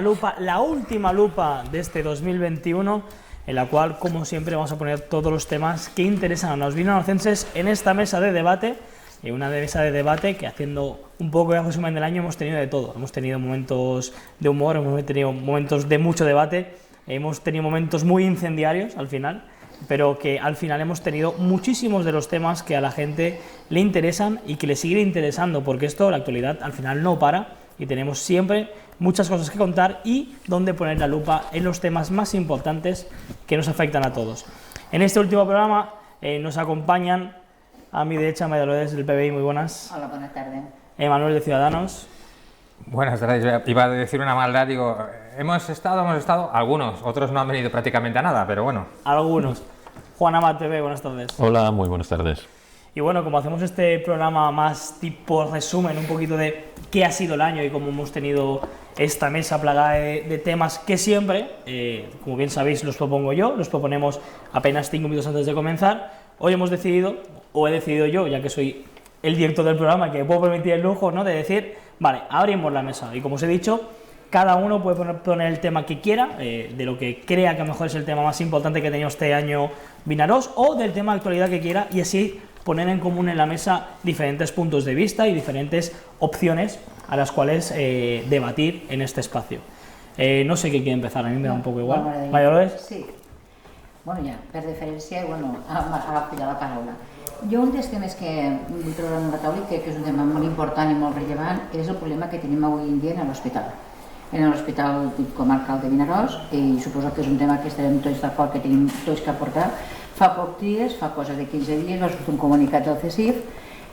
lupa, la última lupa de este 2021, en la cual, como siempre, vamos a poner todos los temas que interesan a los vinanocenses en esta mesa de debate. Una mesa de debate que, haciendo un poco de resumen del año, hemos tenido de todo. Hemos tenido momentos de humor, hemos tenido momentos de mucho debate, hemos tenido momentos muy incendiarios al final, pero que al final hemos tenido muchísimos de los temas que a la gente le interesan y que le siguen interesando, porque esto, la actualidad, al final no para y tenemos siempre muchas cosas que contar y donde poner la lupa en los temas más importantes que nos afectan a todos. En este último programa nos acompañan a mi derecha María Dolores del PBI, muy buenas. Hola, buenas tardes. Emanuel de Ciudadanos. Buenas tardes, iba a decir una maldad, digo, hemos estado, algunos, otros no han venido prácticamente a nada, pero bueno. Algunos. Juan Amat, PB, buenas tardes. Hola, muy buenas tardes. Y bueno, como hacemos este programa más tipo resumen, un poquito de qué ha sido el año y cómo hemos tenido esta mesa plagada de temas que siempre, como bien sabéis, los propongo yo, los proponemos apenas 5 minutos antes de comenzar. Hoy hemos decidido, o he decidido yo, ya que soy el director del programa, que puedo permitir el lujo, ¿no?, de decir, vale, abrimos la mesa. Y como os he dicho, cada uno puede poner el tema que quiera, de lo que crea que a lo mejor es el tema más importante que ha tenido este año Vinaròs, o del tema de actualidad que quiera, y así poner en común en la mesa diferentes puntos de vista y diferentes opciones a las cuales debatir en este espacio. No sé qué quiere empezar, a mí me da un poco igual. María Dolores? Sí. Bueno, ja, per deferència, agafo ja la paraula. Jo un dels temes que vull treure en la taula i que és un tema molt important i molt rellevant és el problema que tenim avui en dia en l'hospital. En l'Hospital Comarcal de Vinaròs, i suposo que és un tema que estarem tots d'acord, que tenim tots que aportar. Fa pocs dies, fa cosa de 15 dies, va sortir un comunicat del CSIF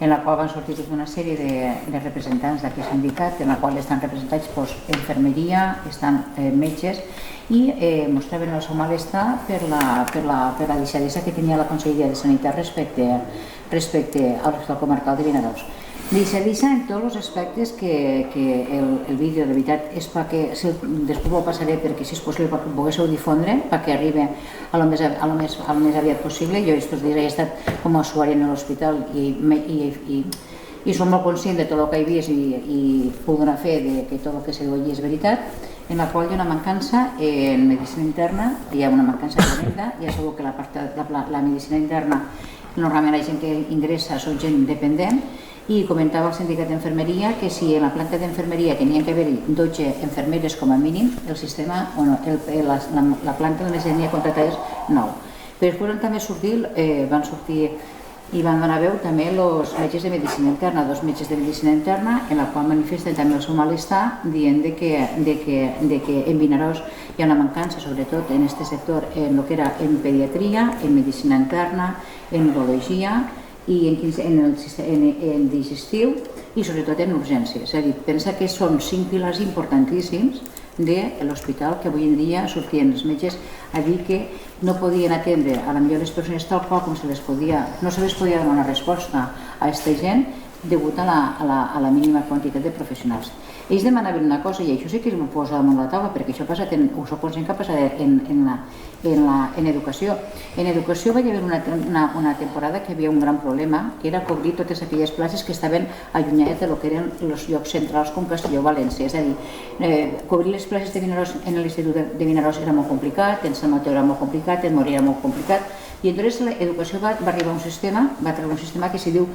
en la qual van sortir tota una sèrie de representants d'aquest sindicat, en la qual estan representats infermeria, estan metges, i mostraven el seu malestar per la deixadesa que tenia la Conselleria de Sanitat respecte a l'Hospital Comarcal de Vinaròs. Deixadesa en tots els aspectes que el vídeo de veritat és perquè després ho passaré perquè si és possible perquè ho poguéssiu difondre perquè arribi a lo més aviat possible. Jo aquests dies he estat com a usuari en l'hospital i som molt conscient de tot el que he vist i puc donar fe que tot el que se diu allí és veritat, en la qual hi ha una mancança en medicina interna, hi ha una mancança tremenda. Ja sabeu que la medicina interna normalment la gent que ingressa són gent dependent, i comentava el sindicat d'infermeria que si en la planta d'infermeria tenien que haver-hi 12 infermeres com a mínim, el sistema, la planta només tenia contratades 9. Però després també van sortir i van donar veu també els metges de medicina interna, 2 metges de medicina interna, en la qual manifesten també el seu malestar dient que en Vinaròs hi ha una mancança, sobretot en aquest sector, en el que era en pediatria, en medicina interna, en urologia, i en digestiu i sobretot en urgències. És a dir, pensa que són 5 pilars importantíssims de l'hospital que avui en dia sortien els metges a dir que no podien atendre a la millor les persones tal qual com no se les podia donar una resposta a aquesta gent degut a la mínima quantitat de professionals. Ells demanaven una cosa i això sí que ho posa damunt la taula perquè això ho suposem que ha passat en educació. En educació va haver una temporada que hi havia un gran problema, que era cobrir totes aquelles places que estaven allunyades del que eren els llocs centrals com Castelló-València. És a dir, cobrir les places de Vinaròs en l'Institut de Vinaròs era molt complicat, en Sant Mateu era molt complicat, en Moria era molt complicat, i llavors l'educació va arribar a un sistema que s'hi diu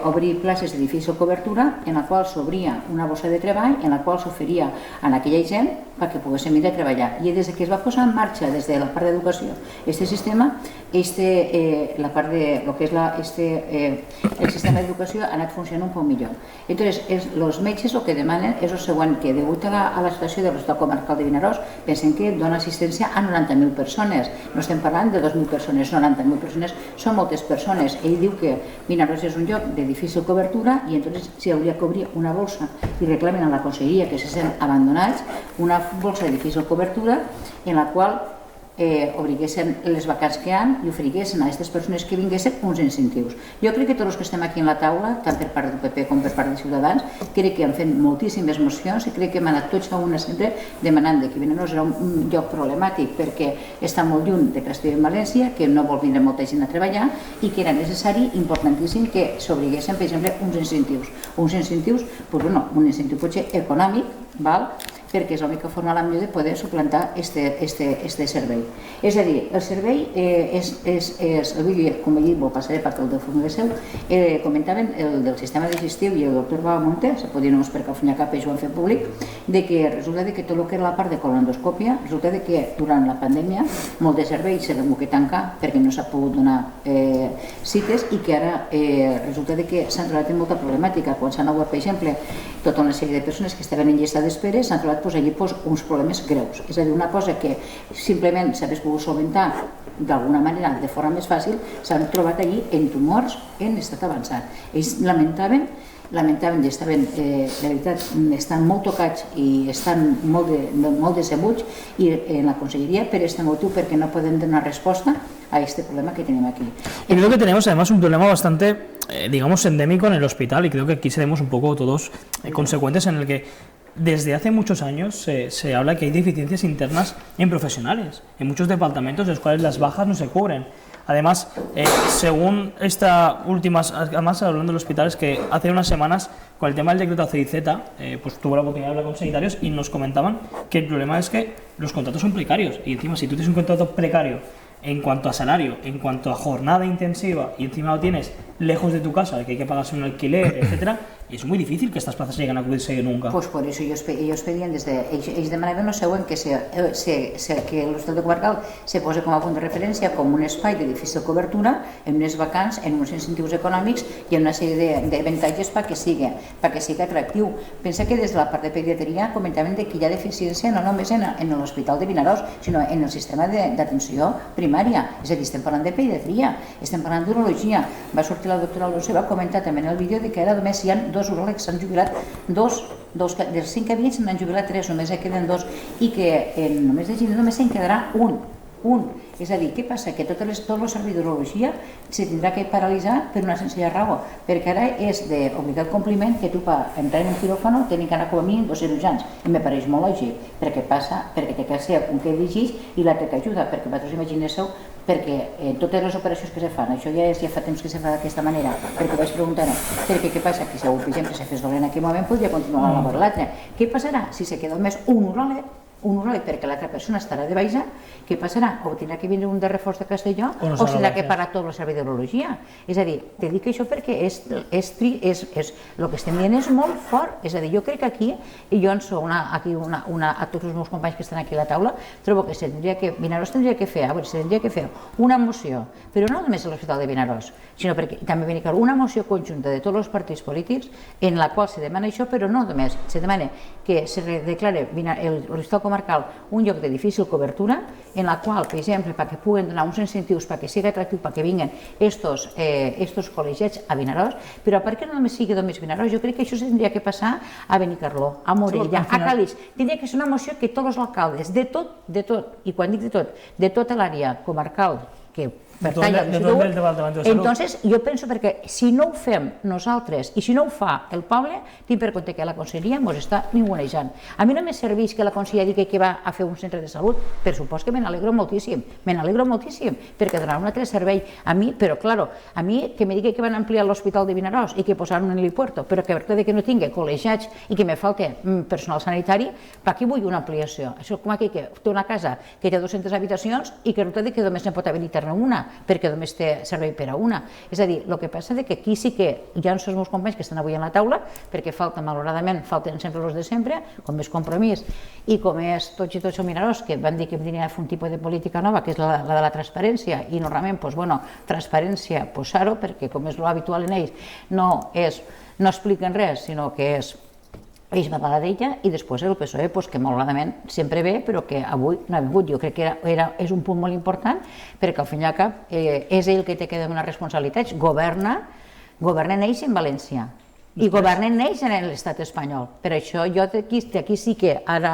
obrir places de difícil cobertura, en la qual s'obria una bossa de treball, en la qual s'oferia a aquella gent perquè poguessin venir a treballar. I des que es va posar en marxa des de la part d'educació aquest sistema, la part de lo que és el sistema d'educació ha anat funcionant un poc millor. Entonces, els metges el que demanen és el següent, que degut a la situació de l'Hospital Comarcal de Vinaròs, pensen que dona assistència a 90.000 persones. No estem parlant de 2.000 persones, 90.000 persones són moltes persones. Ell diu que Vinaròs és un lloc de difícil cobertura i entonces s'hi hauria que obrir una bolsa i reclamen a la Conselleria que se sent abandonats una bolsa de difícil cobertura en la qual obriguessin les vacants que hi ha i oferiguessin a aquestes persones que vinguessin uns incentius. Jo crec que tots els que estem aquí en la taula, tant per part del PP com per part de Ciutadans, crec que han fet moltíssimes mocions i crec que hem anat tots a una sempre demanant que Vinaròs era un lloc problemàtic perquè està molt lluny de Castella i València, que no vol vindre molta gent a treballar i que era necessari, importantíssim, que s'obriguessin, per exemple, uns incentius. Un incentiu potser econòmic, perquè és l'única forma millor de poder suplantar este servei. És a dir, el servei el vídeo, com he dit, ho passaré perquè el del Fumegueseu, comentaven el del sistema digestiu i el doctor Baba Monter, se podien no perquè al final cap ells ho han fet públic, de que resulta que tot el que era la part de colonoscòpia, resulta que durant la pandèmia molt de serveis s'ha hagut de tancar perquè no s'ha pogut donar cites i que ara resulta que s'han trobat amb molta problemàtica. Quan s'han obert, per exemple, tota una sèrie de persones que estaven en llista d'espera, s'han trobat allí uns problemes greus. És a dir, una cosa que simplement s'hagués pogut solventar d'alguna manera, de forma més fàcil, s'han trobat allí en tumors en estat avançat. Ells lamentaven, la veritat, estan molt tocats i estan molt decebuts en la conselleria per aquest motiu, perquè no poden donar resposta a este problema que tenemos aquí. Y creo que tenemos además un problema bastante, digamos, endémico en el hospital, y creo que aquí seremos un poco todos consecuentes en el que desde hace muchos años se habla que hay deficiencias internas en profesionales, en muchos departamentos en los cuales las bajas no se cubren. Además, según esta última, además hablando de los hospitales, que hace unas semanas con el tema del decreto CIZ, pues tuve la oportunidad de hablar con sanitarios y nos comentaban que el problema es que los contratos son precarios, y encima si tú tienes un contrato precario en cuanto a salario, en cuanto a jornada intensiva, y encima lo tienes lejos de tu casa, que hay que pagarse un alquiler, etcétera, y es muy difícil que estas plazas lleguen a cubrirse nunca. Pues por eso ellos pedían ells demanaven no següent, que l'Hospital Comarcal se posa com a punt de referència com un espai de difícil cobertura, en unes vacants, en uns incentius econòmics i en una sèrie d'avantatges perquè sigui atractiu. Pensa que des de la part de pediatria comentaven que hi ha deficiència no només en l'Hospital de Vinaròs, sinó en el sistema d'atenció primària. És a dir, estem parlant de pediatria, estem parlant d'urologia. Va sortir la doctora Alonso i va comentar també en el vídeo que ara només hi ha dos uròlegs, s'han jubilat dels 5 que havien, se n'han jubilat 3, només queden 2, i que només de gent només se'n quedarà un. És a dir, què passa? Que tot el servei d'urologia se tindrà que paralitzar per una senzilla raó, perquè ara és d'obligat compliment que tu per entrar en un quiròfano tenen que anar com a mínim 2 cirurgians, i me pareix molt lògic, perquè té que ser un que dirigeix i l'altre que ajuda, perquè vosaltres imagineu perquè totes les operacions que se fan, això ja fa temps que se fa d'aquesta manera, perquè ho vaig preguntar, perquè què passa? Que si algú, per exemple, se fes dolent en aquell moment, podria continuar la labor l'altre. Què passarà si se queda només un uròleg perquè l'altra persona estarà de baixa? Què passarà? O tindrà que vindre un de reforç de Castelló o tindrà que parar tot el servei d'urologia. És a dir, te dic això perquè el que estem dient és molt fort. És a dir, jo crec que aquí, i jo en sóc a tots els meus companys que estan aquí a la taula, trobo que Vinaròs tindria que fer una moció, però no només a l'Hospital de Vinaròs, sinó perquè també ve una moció conjunta de tots els partits polítics en la qual se demana això, però no només, se demana que se declare l'Hospital Comarcal un lloc de difícil cobertura, en la qual, per exemple, perquè puguen donar uns incentius perquè sigui atractiu, perquè vinguin estos col·legiats a Vinaròs, però per què no només sigui només Vinaròs? Jo crec que això tindria que passar a Benicarló, a Morella, a Calix. Tindria que ser una moció que tots els alcaldes, de tot, i quan dic de tot, de tota l'àrea comarcal que pertany al Departament de Salut. Entonces, jo penso perquè si no ho fem nosaltres i si no ho fa el poble, tinc per compte que la conselleria ens està ningunejant. A mi no me serveix que la conselleria digui que va a fer un centre de salut, per supost que me n'alegro moltíssim, perquè donarà un altre servei a mi, però claro, a mi que me digui que van ampliar l'Hospital de Vinaròs i que posaran un helipuerto, però que per tot que no tingui col·legiats i que me falta personal sanitari, per què vull una ampliació? Això com aquí que té una casa que té 200 habitacions i que resulta que només ne pot habilitar-ne una, perquè només té servei per a una. És a dir, el que passa és que aquí sí que hi ha els meus companys que estan avui a la taula, perquè malauradament falten sempre els de sempre, com és Compromís i com és Tots i Tots som Vinaròs, que van dir que venien a fer un tipus de política nova, que és la de la transparència, i normalment, transparència, posar-ho, perquè com és l'habitual en ells, no expliquen res, sinó que ells van parlar d'ella, i després el PSOE, que malauradament sempre ve, però que avui no ha vingut. Jo crec que és un punt molt important, perquè al fin i al cap és ell que té que donar responsabilitats. Governen ells en València i governen ells en l'estat espanyol. Per això jo d'aquí sí que ara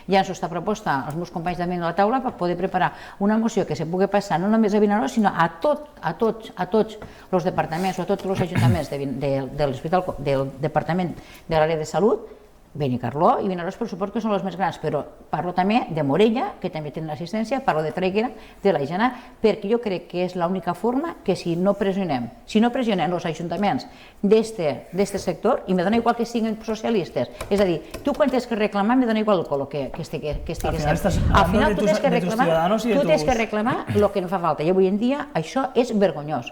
ja ens està proposta als meus companys també a la taula per poder preparar una moció que se pugui passar no només a Vinaròs, sinó a tots els departaments o a tots els ajuntaments del Departament de l'àrea de Salut, Benicarló i Vinaròs per suport que són els més grans, però parlo també de Morella, que també tenen assistència, parlo de Traiguera, de la Jana, perquè jo crec que és l'única forma que si no pressionem els ajuntaments d'este sector, i me dona igual que siguin socialistes, és a dir, tu quan tens que reclamar me dona igual el color que estigui Al final tu tens que reclamar el que no fa falta, i avui en dia això és vergonyós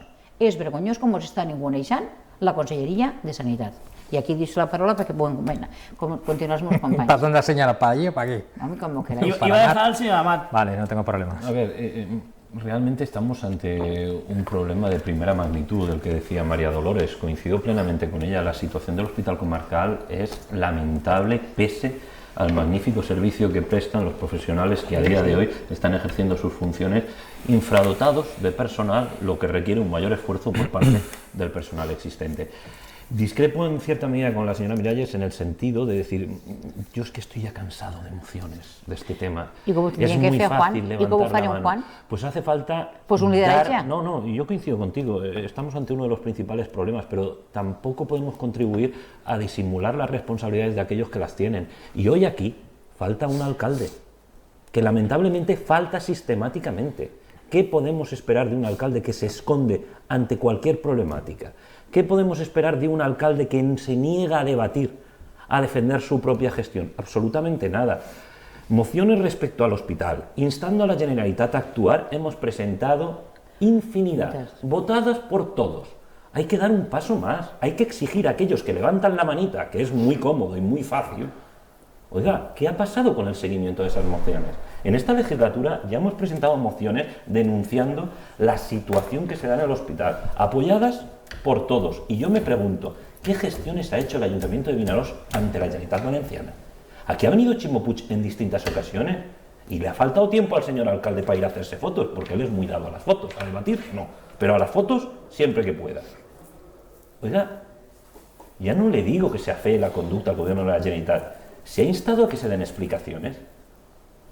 com ens està ningunejant la Conselleria de Sanitat. Y aquí dice la palabra para que puedan continuar los compañeros. ¿Para dónde señala? ¿Para allí o para aquí? A mí como queráis. Iba a dejar al señor Amat. Vale, no tengo problemas. A ver, realmente estamos ante un problema de primera magnitud, del que decía María Dolores. Coincido plenamente con ella. La situación del Hospital Comarcal es lamentable, pese al magnífico servicio que prestan los profesionales que a día de hoy están ejerciendo sus funciones, infradotados de personal, lo que requiere un mayor esfuerzo por parte del personal existente. Discrepo en cierta medida con la señora Miralles en el sentido de decir, yo es que estoy ya cansado de emociones de este tema. ¿Y cómo es muy fácil levantar la mano. Juan? Pues hace falta... Pues un liderazgo. No, yo coincido contigo, estamos ante uno de los principales problemas, pero tampoco podemos contribuir a disimular las responsabilidades de aquellos que las tienen. Y hoy aquí falta un alcalde, que lamentablemente falta sistemáticamente. ¿Qué podemos esperar de un alcalde que se esconde ante cualquier problemática? ¿Qué podemos esperar de un alcalde que se niega a debatir, a defender su propia gestión? Absolutamente nada. Mociones respecto al hospital, instando a la Generalitat a actuar, hemos presentado infinidad, votadas por todos. Hay que dar un paso más, hay que exigir a aquellos que levantan la manita, que es muy cómodo y muy fácil. Oiga, ¿qué ha pasado con el seguimiento de esas mociones? En esta legislatura ya hemos presentado mociones denunciando la situación que se da en el hospital, apoyadas por todos. Y yo me pregunto, ¿qué gestiones ha hecho el Ayuntamiento de Vinaròs ante la Generalitat Valenciana? Aquí ha venido Ximo Puig en distintas ocasiones y le ha faltado tiempo al señor alcalde para ir a hacerse fotos, porque él es muy dado a las fotos, a debatir no, pero a las fotos siempre que pueda. Oiga, ya no le digo que se afee la conducta al gobierno de la Generalitat, se ha instado a que se den explicaciones.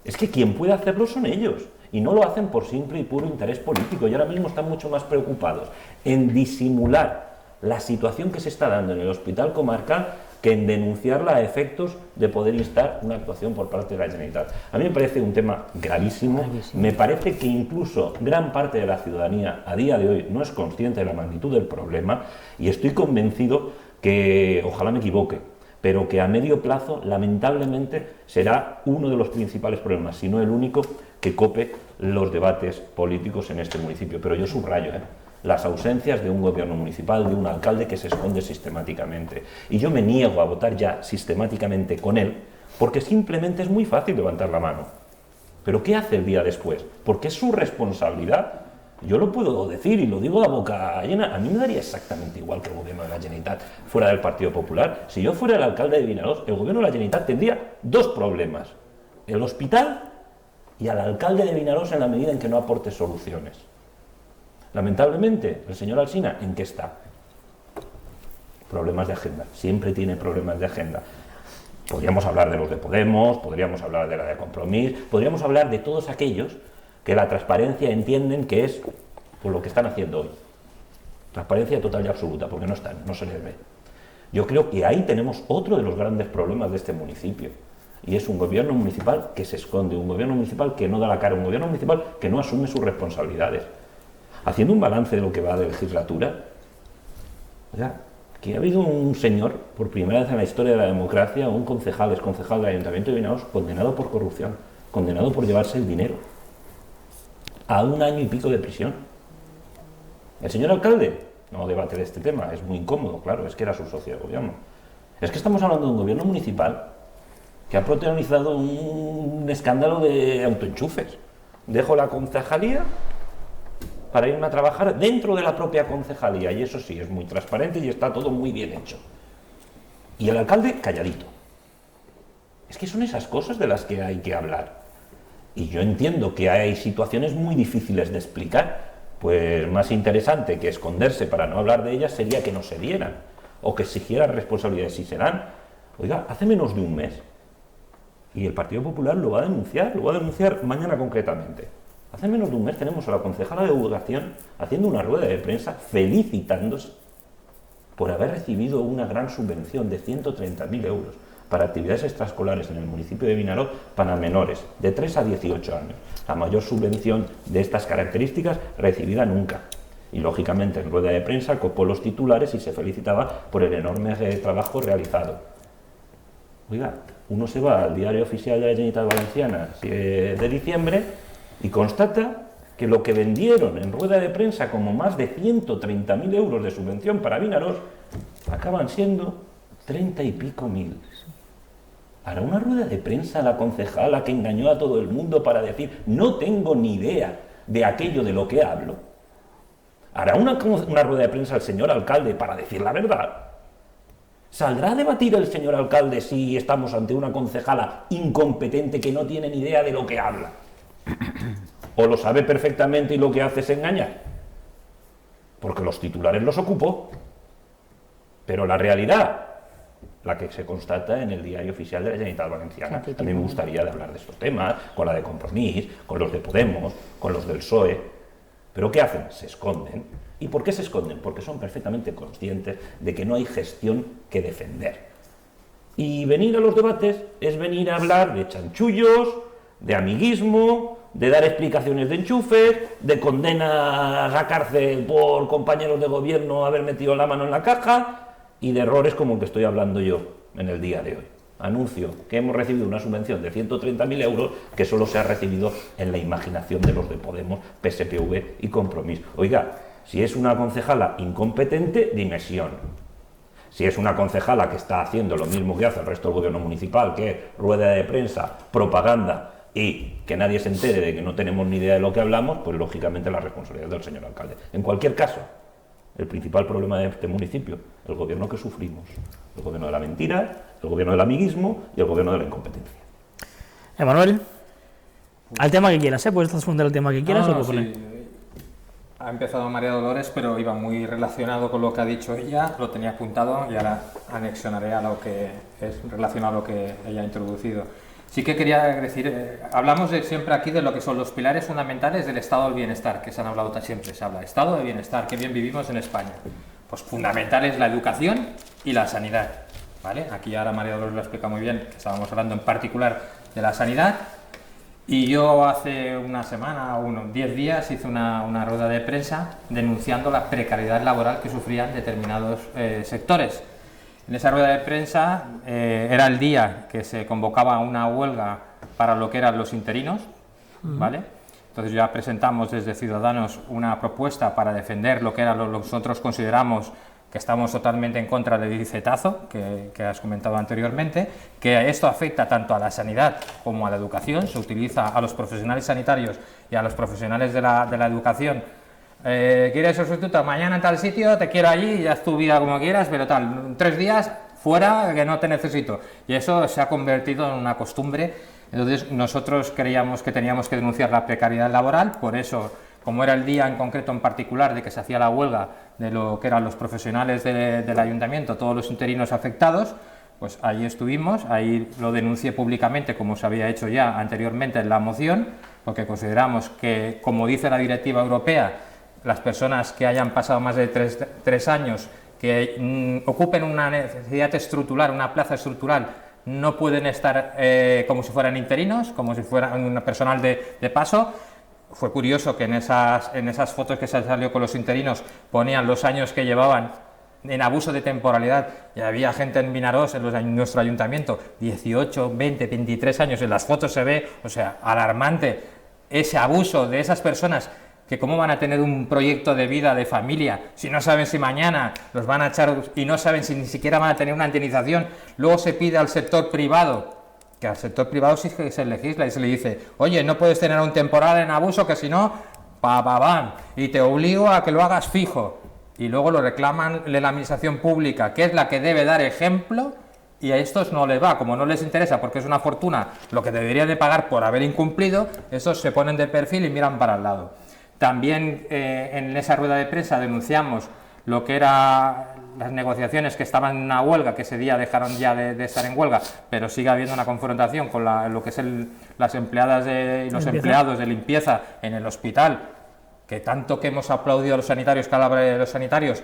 Es que quien puede hacerlo son ellos, y no lo hacen por simple y puro interés político, y ahora mismo están mucho más preocupados en disimular la situación que se está dando en el Hospital Comarcal que en denunciarla a efectos de poder instar una actuación por parte de la Generalitat. A mí me parece un tema gravísimo, me parece que incluso gran parte de la ciudadanía a día de hoy no es consciente de la magnitud del problema, y estoy convencido que, ojalá me equivoque, pero que a medio plazo, lamentablemente, será uno de los principales problemas, si no el único, que cope los debates políticos en este municipio. Pero yo subrayo las ausencias de un gobierno municipal, de un alcalde que se esconde sistemáticamente. Y yo me niego a votar ya sistemáticamente con él, porque simplemente es muy fácil levantar la mano. Pero ¿qué hace el día después? Porque es su responsabilidad. Yo lo puedo decir y lo digo a boca llena. A mí me daría exactamente igual que el gobierno de la Generalitat fuera del Partido Popular. Si yo fuera el alcalde de Vinaròs, el gobierno de la Generalitat tendría dos problemas: el hospital y al alcalde de Vinaròs en la medida en que no aporte soluciones. Lamentablemente, el señor Alsina, ¿en qué está? Problemas de agenda. Siempre tiene problemas de agenda. Podríamos hablar de los de Podemos, podríamos hablar de la de Compromís, podríamos hablar de todos aquellos que la transparencia entienden que es por lo que están haciendo hoy. Transparencia total y absoluta, porque no están, no se les ve. Yo creo que ahí tenemos otro de los grandes problemas de este municipio, y es un gobierno municipal que se esconde, un gobierno municipal que no da la cara, un gobierno municipal que no asume sus responsabilidades. Haciendo un balance de lo que va de legislatura, que ha habido un señor, por primera vez en la historia de la democracia, un concejal, exconcejal del Ayuntamiento de Vinaròs, condenado por corrupción, condenado por llevarse el dinero, a 1 año y pico de prisión. El señor alcalde no debate de este tema, es muy incómodo, claro, es que era su socio de gobierno. Es que estamos hablando de un gobierno municipal que ha protagonizado un escándalo de autoenchufes. Dejo la concejalía para irme a trabajar dentro de la propia concejalía, y eso sí, es muy transparente y está todo muy bien hecho. Y el alcalde calladito. Es que son esas cosas de las que hay que hablar. Y yo entiendo que hay situaciones muy difíciles de explicar, pues más interesante que esconderse para no hablar de ellas sería que no se dieran, o que exigieran responsabilidades si se dan. Oiga, hace menos de un mes, y el Partido Popular lo va a denunciar mañana concretamente. Hace menos de un mes tenemos a la concejala de Educación haciendo una rueda de prensa felicitándose por haber recibido una gran subvención de 130.000 euros para actividades extraescolares en el municipio de Vinaròs para menores de 3 a 18 años. La mayor subvención de estas características recibida nunca. Y lógicamente en rueda de prensa copó los titulares y se felicitaba por el enorme trabajo realizado. Oiga, uno se va al Diario Oficial de la Generalitat Valenciana de diciembre y constata que lo que vendieron en rueda de prensa como más de 130.000 euros de subvención para Vinaròs acaban siendo 30 y pico mil. ¿Hará una rueda de prensa la concejala que engañó a todo el mundo para decir no tengo ni idea de aquello de lo que hablo? ¿Hará una rueda de prensa el señor alcalde para decir la verdad? ¿Saldrá a debatir el señor alcalde si estamos ante una concejala incompetente que no tiene ni idea de lo que habla? ¿O lo sabe perfectamente y lo que hace es engañar? Porque los titulares los ocupó. Pero la realidad, la que se constata en el Diario Oficial de la Generalitat Valenciana. A mí me gustaría de hablar de estos temas, con la de Compromís, con los de Podemos, con los del PSOE. ¿Pero qué hacen? Se esconden. ¿Y por qué se esconden? Porque son perfectamente conscientes de que no hay gestión que defender. Y venir a los debates es venir a hablar de chanchullos, de amiguismo, de dar explicaciones de enchufes, de condenas a cárcel por compañeros de gobierno haber metido la mano en la caja y de errores como el que estoy hablando yo en el día de hoy. Anuncio que hemos recibido una subvención de 130.000 euros que solo se ha recibido en la imaginación de los de Podemos, PSPV y Compromís. Oiga, si es una concejala incompetente, dimisión. Si es una concejala que está haciendo lo mismo que hace el resto del gobierno municipal, que es rueda de prensa, propaganda y que nadie se entere de que no tenemos ni idea de lo que hablamos, pues lógicamente la responsabilidad es del señor alcalde. En cualquier caso, el principal problema de este municipio, el gobierno que sufrimos, el gobierno de la mentira, el gobierno del amiguismo y el gobierno de la incompetencia. Emanuel, al tema que quieras, puedes responder al tema que quieras o No, proponer. sí. Ha empezado María Dolores, pero iba muy relacionado con lo que ha dicho ella, lo tenía apuntado y ahora anexionaré a lo que es relacionado a lo que ella ha introducido. Sí que quería decir, hablamos siempre aquí de lo que son los pilares fundamentales del estado del bienestar, que se han hablado siempre, se habla estado de bienestar, que bien vivimos en España. Pues fundamental es la educación y la sanidad, ¿vale? Aquí ahora María Dolores lo explica muy bien, que estábamos hablando en particular de la sanidad, y yo hace una semana o 10 días hice una rueda de prensa denunciando la precariedad laboral que sufrían determinados sectores. En esa rueda de prensa era el día que se convocaba una huelga para lo que eran los interinos, ¿vale? Entonces ya presentamos desde Ciudadanos una propuesta para defender lo que era lo que nosotros consideramos que estamos totalmente en contra del licetazo, que has comentado anteriormente, que esto afecta tanto a la sanidad como a la educación, se utiliza a los profesionales sanitarios y a los profesionales de la educación. ¿Quieres sustituto? Mañana en tal sitio, te quiero allí y haz tu vida como quieras, pero tal, 3 días fuera que no te necesito. Y eso se ha convertido en una costumbre. Entonces nosotros creíamos que teníamos que denunciar la precariedad laboral, por eso, como era el día en concreto en particular de que se hacía la huelga de lo que eran los profesionales del ayuntamiento, todos los interinos afectados, pues ahí estuvimos, ahí lo denuncié públicamente como se había hecho ya anteriormente en la moción, porque consideramos que, como dice la directiva europea, las personas que hayan pasado más de 3 años, que ocupen una necesidad estructural, una plaza estructural, no pueden estar como si fueran interinos, como si fueran un personal de paso. Fue curioso que en esas fotos que se salió con los interinos ponían los años que llevaban en abuso de temporalidad, y había gente en Vinaròs, en nuestro ayuntamiento, 18, 20, 23 años, en las fotos se ve, o sea, alarmante ese abuso de esas personas, que cómo van a tener un proyecto de vida, de familia, si no saben si mañana los van a echar y no saben si ni siquiera van a tener una indemnización. Luego se pide al sector privado, que al sector privado sí que se legisla y se le dice, oye, no puedes tener un temporal en abuso, que si no, y te obligo a que lo hagas fijo. Y luego lo reclaman de la administración pública, que es la que debe dar ejemplo, y a estos no les va, como no les interesa, porque es una fortuna lo que deberían de pagar por haber incumplido, estos se ponen de perfil y miran para el lado. También en esa rueda de prensa denunciamos lo que eran las negociaciones que estaban en una huelga, que ese día dejaron ya de estar en huelga, pero sigue habiendo una confrontación con lo que es las empleadas y los empleados de limpieza en el hospital, que tanto que hemos aplaudido a los sanitarios, que habla de los sanitarios,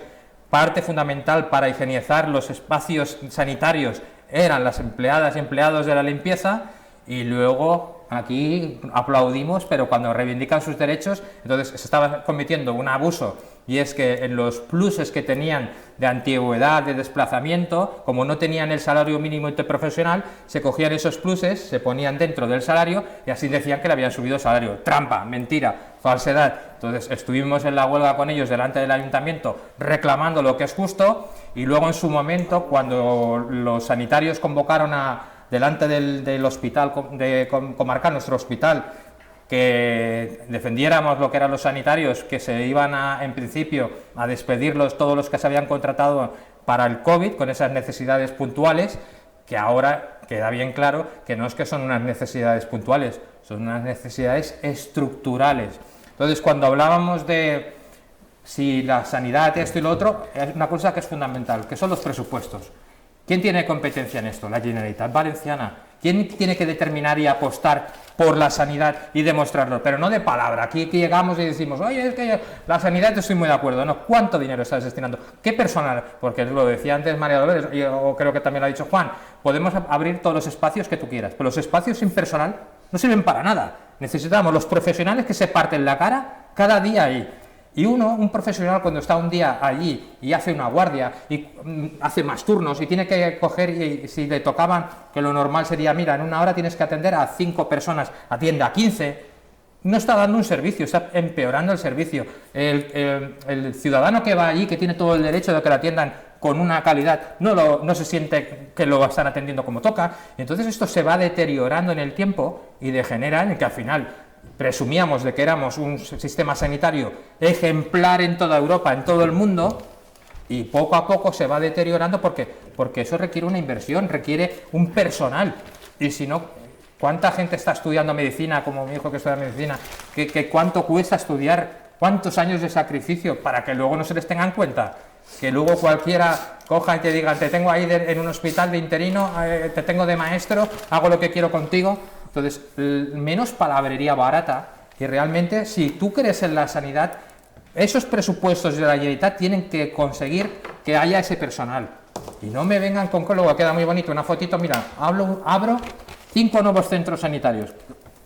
parte fundamental para higienizar los espacios sanitarios eran las empleadas y empleados de la limpieza, y luego aquí aplaudimos, pero cuando reivindican sus derechos, entonces se estaba cometiendo un abuso, y es que en los pluses que tenían de antigüedad, de desplazamiento, como no tenían el salario mínimo interprofesional, se cogían esos pluses, se ponían dentro del salario y así decían que le habían subido salario. Trampa, mentira, falsedad. Entonces estuvimos en la huelga con ellos delante del ayuntamiento reclamando lo que es justo, y luego en su momento, cuando los sanitarios convocaron delante del hospital comarcal, nuestro hospital, que defendiéramos lo que eran los sanitarios, que se iban en principio a despedirlos todos los que se habían contratado para el COVID, con esas necesidades puntuales, que ahora queda bien claro que no es que son unas necesidades puntuales, son unas necesidades estructurales. Entonces, cuando hablábamos de si la sanidad, esto y lo otro, es una cosa que es fundamental, que son los presupuestos. ¿Quién tiene competencia en esto? La Generalitat Valenciana. ¿Quién tiene que determinar y apostar por la sanidad y demostrarlo? Pero no de palabra. Aquí llegamos y decimos, oye, es que la sanidad estoy muy de acuerdo. No, ¿cuánto dinero estás destinando? ¿Qué personal? Porque lo decía antes María Dolores, o creo que también lo ha dicho Juan, podemos abrir todos los espacios que tú quieras, pero los espacios sin personal no sirven para nada. Necesitamos los profesionales que se parten la cara cada día ahí. Y un profesional, cuando está un día allí y hace una guardia y hace más turnos y tiene que coger, y si le tocaban, que lo normal sería, mira, en una hora tienes que atender a 5 personas, atiende a 15, no está dando un servicio, está empeorando el servicio. El ciudadano que va allí, que tiene todo el derecho de que lo atiendan con una calidad, no se siente que lo están atendiendo como toca. Entonces esto se va deteriorando en el tiempo y degenera en que al final presumíamos de que éramos un sistema sanitario ejemplar en toda Europa, en todo el mundo, y poco a poco se va deteriorando porque eso requiere una inversión, requiere un personal, y si no, ¿cuánta gente está estudiando medicina, como mi hijo que estudia medicina, que cuánto cuesta estudiar, cuántos años de sacrificio para que luego no se les tenga en cuenta? Que luego cualquiera coja y te diga, te tengo ahí en un hospital de interino, te tengo de maestro, hago lo que quiero contigo. Entonces, menos palabrería barata, y realmente, si tú crees en la sanidad, esos presupuestos de la Generalitat tienen que conseguir que haya ese personal. Y no me vengan con que luego queda muy bonito una fotito, mira, abro 5 nuevos centros sanitarios.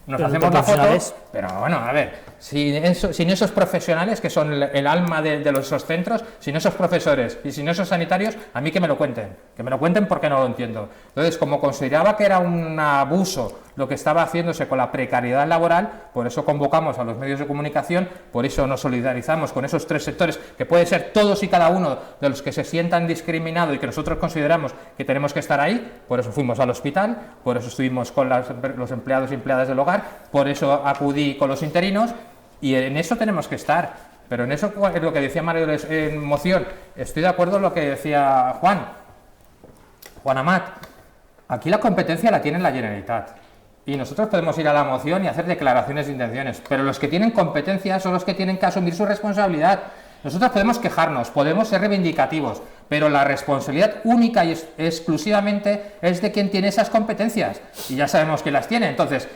Nos hacemos la foto, pero bueno, a ver, sin esos profesionales que son el alma de esos centros, sin esos profesores y sin esos sanitarios, a mí que me lo cuenten porque no lo entiendo. Entonces, como consideraba que era un abuso lo que estaba haciéndose con la precariedad laboral, por eso convocamos a los medios de comunicación, por eso nos solidarizamos con esos 3 sectores, que pueden ser todos y cada uno de los que se sientan discriminados y que nosotros consideramos que tenemos que estar ahí. Por eso fuimos al hospital, por eso estuvimos con los empleados y empleadas del hogar, por eso acudí con los interinos, y en eso tenemos que estar. Pero en eso es lo que decía Mario en moción, estoy de acuerdo en lo que decía Juan Amat. Aquí la competencia la tiene la Generalitat. Y nosotros podemos ir a la moción y hacer declaraciones de intenciones, pero los que tienen competencia son los que tienen que asumir su responsabilidad. Nosotros podemos quejarnos, podemos ser reivindicativos, pero la responsabilidad única y exclusivamente es de quien tiene esas competencias, y ya sabemos que las tiene. Entonces,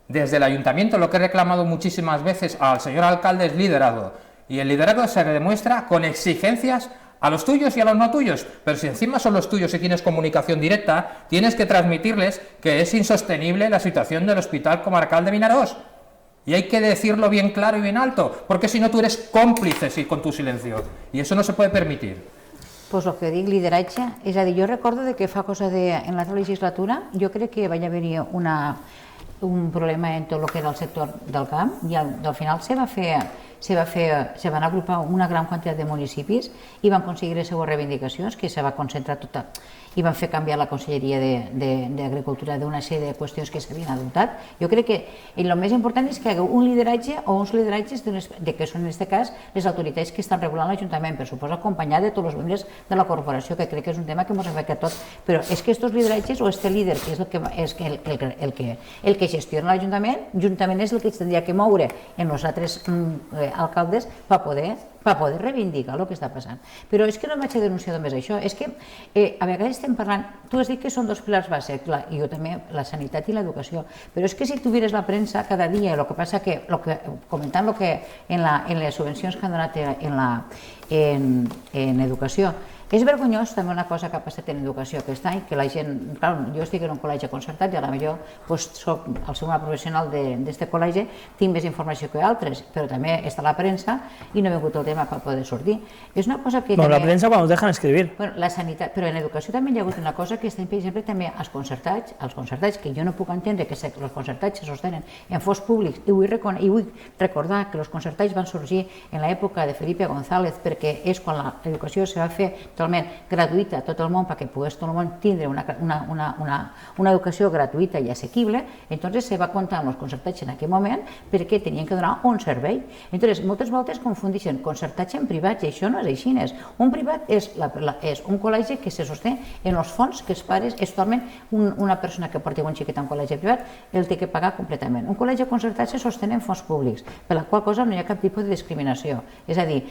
desde el ayuntamiento lo que he reclamado muchísimas veces al señor alcalde es liderazgo, y el liderazgo se demuestra con exigencias a los tuyos y a los no tuyos, pero si encima son los tuyos y tienes comunicación directa, tienes que transmitirles que es insostenible la situación del Hospital Comarcal de Vinaròs, y hay que decirlo bien claro y bien alto, porque si no tú eres còmplice con tu silencio, i això no se puede permitir. Pues el que dic, lideratge, és a dir, jo recordo que fa cosa en l'altra legislatura, jo crec que va haver-hi un problema en tot el que era el sector del camp, i al final se van agrupar una gran quantitat de municipis i van aconseguir les seues reivindicacions, que se va concentrar tota, i van fer canviar la Conselleria d'Agricultura d'una sèrie de qüestions que s'havien adoptat. Jo crec que el més important és que hi hagi un lideratge o uns lideratges que són en aquest cas les autoritats que estan regulant l'Ajuntament, per suposo acompanyat de tots els membres de la corporació, que crec que és un tema que ens afecta a tots, però és que aquests lideratges o este líder, que és el que gestiona l'Ajuntament, juntament és el que es tindria que moure en els altres alcaldes per poder reivindicar el que està passant. Però és que no vaig a denunciar només això, és que a vegades estem parlant, tu has dit que són 2 pilars bàsics, i jo també, la sanitat i l'educació, però és que si tu mires la premsa cada dia, el que passa que, comentant en les subvencions que han donat en educació, És vergonyós també una cosa que ha passat en educació aquest any, que la gent, clar, jo estic en un col·legi concertat i a la millor soc el segon professional d'aquest col·legi, tinc més informació que altres, però també està la premsa i no he vingut el tema per poder sortir. És una cosa que... Bueno, la premsa quan us dejan escribir. Bueno, la sanitat, però en educació també hi ha hagut una cosa que estem, per exemple, també els concertats, que jo no puc entendre que els concertats se sostenen en fons públics, i vull recordar que els concertats van sorgir en l'època de Felipe González, perquè és quan l'educació se va fer totalment gratuïta a tot el món perquè pogués tot el món tindre una educació gratuïta i assequible. Entonces se va comptar amb els concertats en aquell moment perquè tenien que donar un servei. Entonces moltes voltes confundeixen concertats en privats i això no és així. Un privat és un col·legi que se sosté en els fons que els pares, és totalment una persona que porti un xiquet a un col·legi privat, el té que pagar completament. Un col·legi concertat se sostén en fons públics, per la qual cosa no hi ha cap tipus de discriminació. És a dir,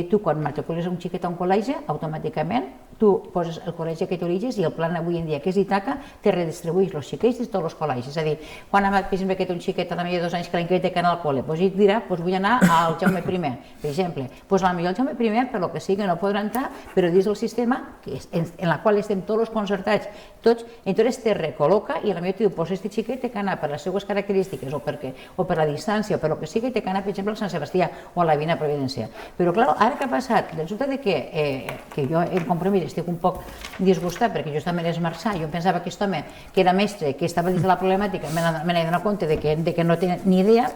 tu quan matricules un xiquet a un col·legi, automàticament tu poses el col·legi que t'origes i el plan avui en dia, que és Itaca, te redistribueix els xiquets de tots els col·legis. És a dir, quan per exemple que té un xiquet a la millor de 2 anys que l'any que ve té que anar al col·le, doncs ell dirà, vull anar al Jaume I, per exemple. Doncs a la millor el Jaume I, per lo que sigui, no podrà entrar, però dins del sistema en la qual estem tots els concertats, tots, entonces te recol·loca i a la millor te diu, doncs aquest xiquet té que anar per les seues característiques o per la distància o per lo que sigui, té que anar, per exemple, al Sant Sebastià o a la Divina Providència. Però clar, ara què ha passat? Resulta que jo en Compromís estic un poc disgustat perquè justament és marxar. Jo pensava que aquest home, que era mestre, que estava dins de la problemàtica, me n'he donat compte de que no té ni idea.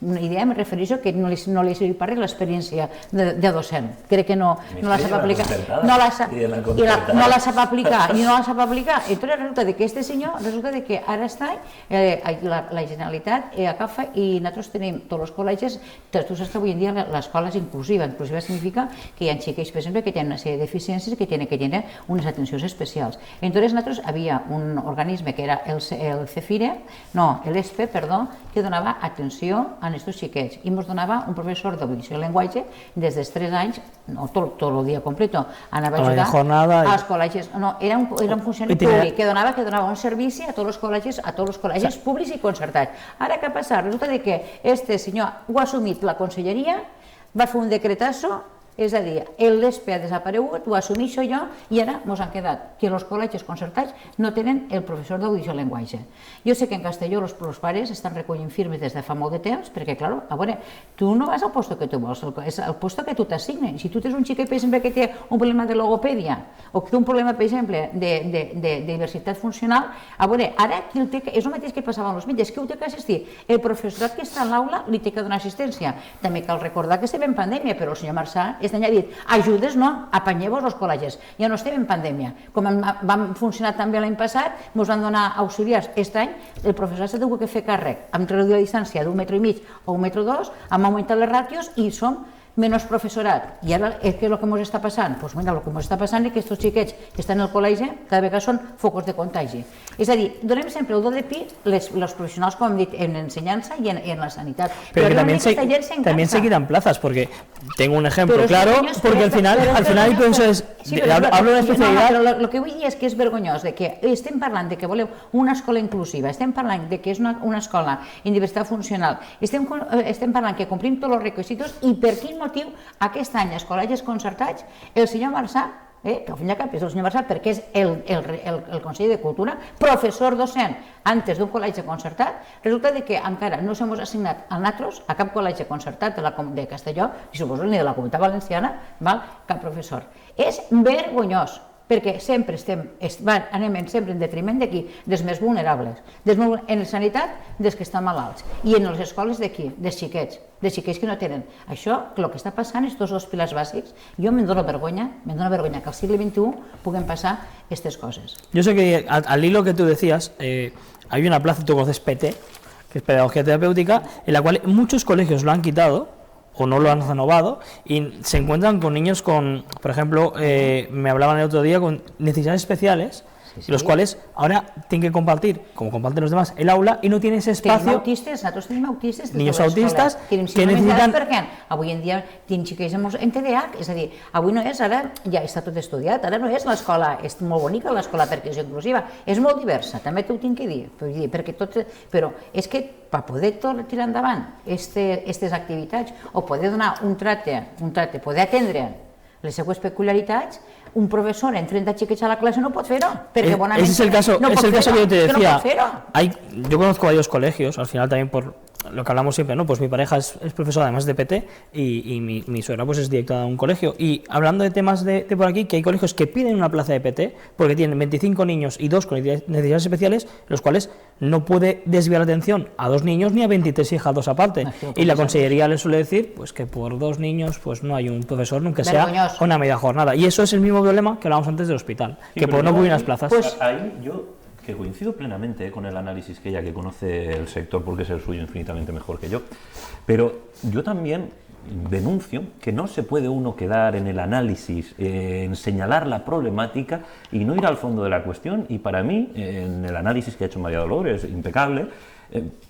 Idea em refereixo que no li serviu per res l'experiència de docent. Crec que no la sap aplicar. No la sap aplicar i no la sap aplicar. Entonces resulta que este senyor, resulta que ara està la Generalitat agafa i nosaltres tenim tots els col·legis, tu saps que avui en dia l'escola és inclusiva. Inclusiva significa que hi ha xiquets, per exemple, que tenen una sèrie de deficiències que tenen unes atencions especials. Entonces nosaltres havia un organisme que era el l'ESPE, que donava atenció a aquests xiquets i ens donava un professor d'audició i llenguatge des dels 3 anys, no tot el dia complet, anava a ajudar als col·legis. No, era un funcionari públic que donava un servici a tots els col·legis públics i concertats. Ara què ha passat? Resulta que este senyor ho ha assumit la conselleria, va fer un decretazo, és a dir, l'ESPE ha desaparegut, ho assumeixo jo i ara ens han quedat que els col·legis concertats no tenen el professor d'audició i llenguatge. Jo sé que en Castelló els pares estan recollint firmes des de fa molt de temps perquè, clar, a veure, tu no vas al lloc que tu vols, és el lloc que tu t'assignen. Si tu tens un xiquet, per exemple, que té un problema de logopèdia o que té un problema, per exemple, de diversitat funcional, a veure, ara és el mateix que passava amb els metges, que ho té que assistir. El professorat que està a l'aula li té que donar assistència. També cal recordar que estem en pandèmia, però el senyor Marçà aquest any ha dit, ajudes no, apanyeu-vos els col·legis, ja no estem en pandèmia. Com vam funcionar també l'any passat, ens van donar auxiliars. Aquest any el professor s'ha tingut que fer càrrec, amb reduir la distància d'1,5 metres o 1,2 metres, hem augmentat les ràtios i som menys professorat. I ara, què és el que ens està passant? Doncs mira, el que ens està passant és que aquests xiquets que estan al col·legi cada vegada són focos de contagi. És a dir, donem sempre el do de pi els professionals, com hem dit, en ensenyança i en la sanitat. Pero que también se quitan plazas, porque tengo un ejemplo claro, porque al final pienso es, hablo de especialidad. Però el que vull dir és que és vergonyós, que estem parlant de que voleu una escola inclusiva, estem parlant de que és una escola en diversitat funcional, estem parlant que complim tots els requisits i per quin motiu aquest any als col·legis concertats el senyor Marçà, que al fin i al cap és el senyor Marçà perquè és el conseller de Cultura, professor docent antes d'un col·legi concertat, resulta que encara no s'hem assignat a nosaltres, a cap col·legi concertat de Castelló, i suposo ni de la Comunitat Valenciana, cap professor. És vergonyós, perquè sempre anem sempre en detriment d'aquí, dels més vulnerables, en la sanitat, dels que estan malalts, i en les escoles d'aquí, dels xiquets que no tenen. Això, el que està passant és tots els pilars bàsics. Jo me'n dono vergonya que al segle XXI puguem passar aquestes coses. Yo sé que al hilo que tú decías, hay una plaza, tú conoces PT, que es Pedagogía Terapéutica, en la cual muchos colegios lo han quitado o no lo han renovado y se encuentran con niños con, por ejemplo, me hablaban el otro día, con necesidades especiales, los cuales ahora tienen que compartir, como comparten los demás, el aula y no tienen ese espacio. Nosaltres tenim autistes, niños autistas que necesitan... Perquè avui en dia tenim xiquets amb TDAH, és a dir, avui no és, ara ja està tot estudiat, ara no és l'escola, és molt bonica l'escola perquè és inclusiva, és molt diversa, també t'ho tinc que dir, perquè però és que per poder tirar endavant aquestes activitats o poder donar un tracte, poder atendre les seues peculiaritats, un professor en 30 xiquets a la clase no pot fer-ho, perquè bonament... Ese es el caso, no es el caso que yo te que no decía. pot fer-ho. Yo conozco varios colegios, al final también por lo que hablamos siempre, ¿no? Pues mi pareja es profesora además de PT y mi suegra pues es directora de un colegio. Y hablando de temas de por aquí, que hay colegios que piden una plaza de PT porque tienen 25 niños y 2 con necesidades especiales, los cuales no puede desviar la atención a 2 niños ni a 23 hijas aparte. Y la consellería le suele decir pues que por 2 niños pues no hay un profesor, nunca sea Vergonyoso. una media jornada. Y eso es el mismo problema que hablábamos antes del hospital, Sí, que pero por no yo cubrir ahí- las plazas. pues- Ahí yo, que coincido plenamente con el análisis que ella, que conoce el sector porque es el suyo infinitamente mejor que yo, pero yo también denuncio que no se puede uno quedar en el análisis, en señalar la problemática y no ir al fondo de la cuestión. Y para mí, en el análisis que ha hecho María Dolores, impecable,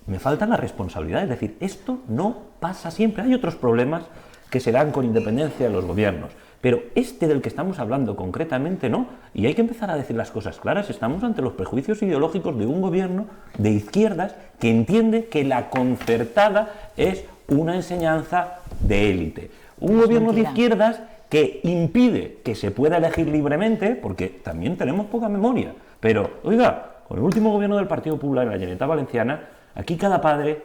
me falta la responsabilidad. Es decir, esto no pasa siempre. Hay otros problemas que se dan con independencia de los gobiernos. Pero este del que estamos hablando concretamente no, y hay que empezar a decir las cosas claras. Estamos ante los prejuicios ideológicos de un gobierno de izquierdas que entiende que la concertada es una enseñanza de élite. Un gobierno de mentira. izquierdas que impide que se pueda elegir libremente, porque también tenemos poca memoria. Pero, oiga, con el último gobierno del Partido Popular en la Generalitat Valenciana, aquí cada padre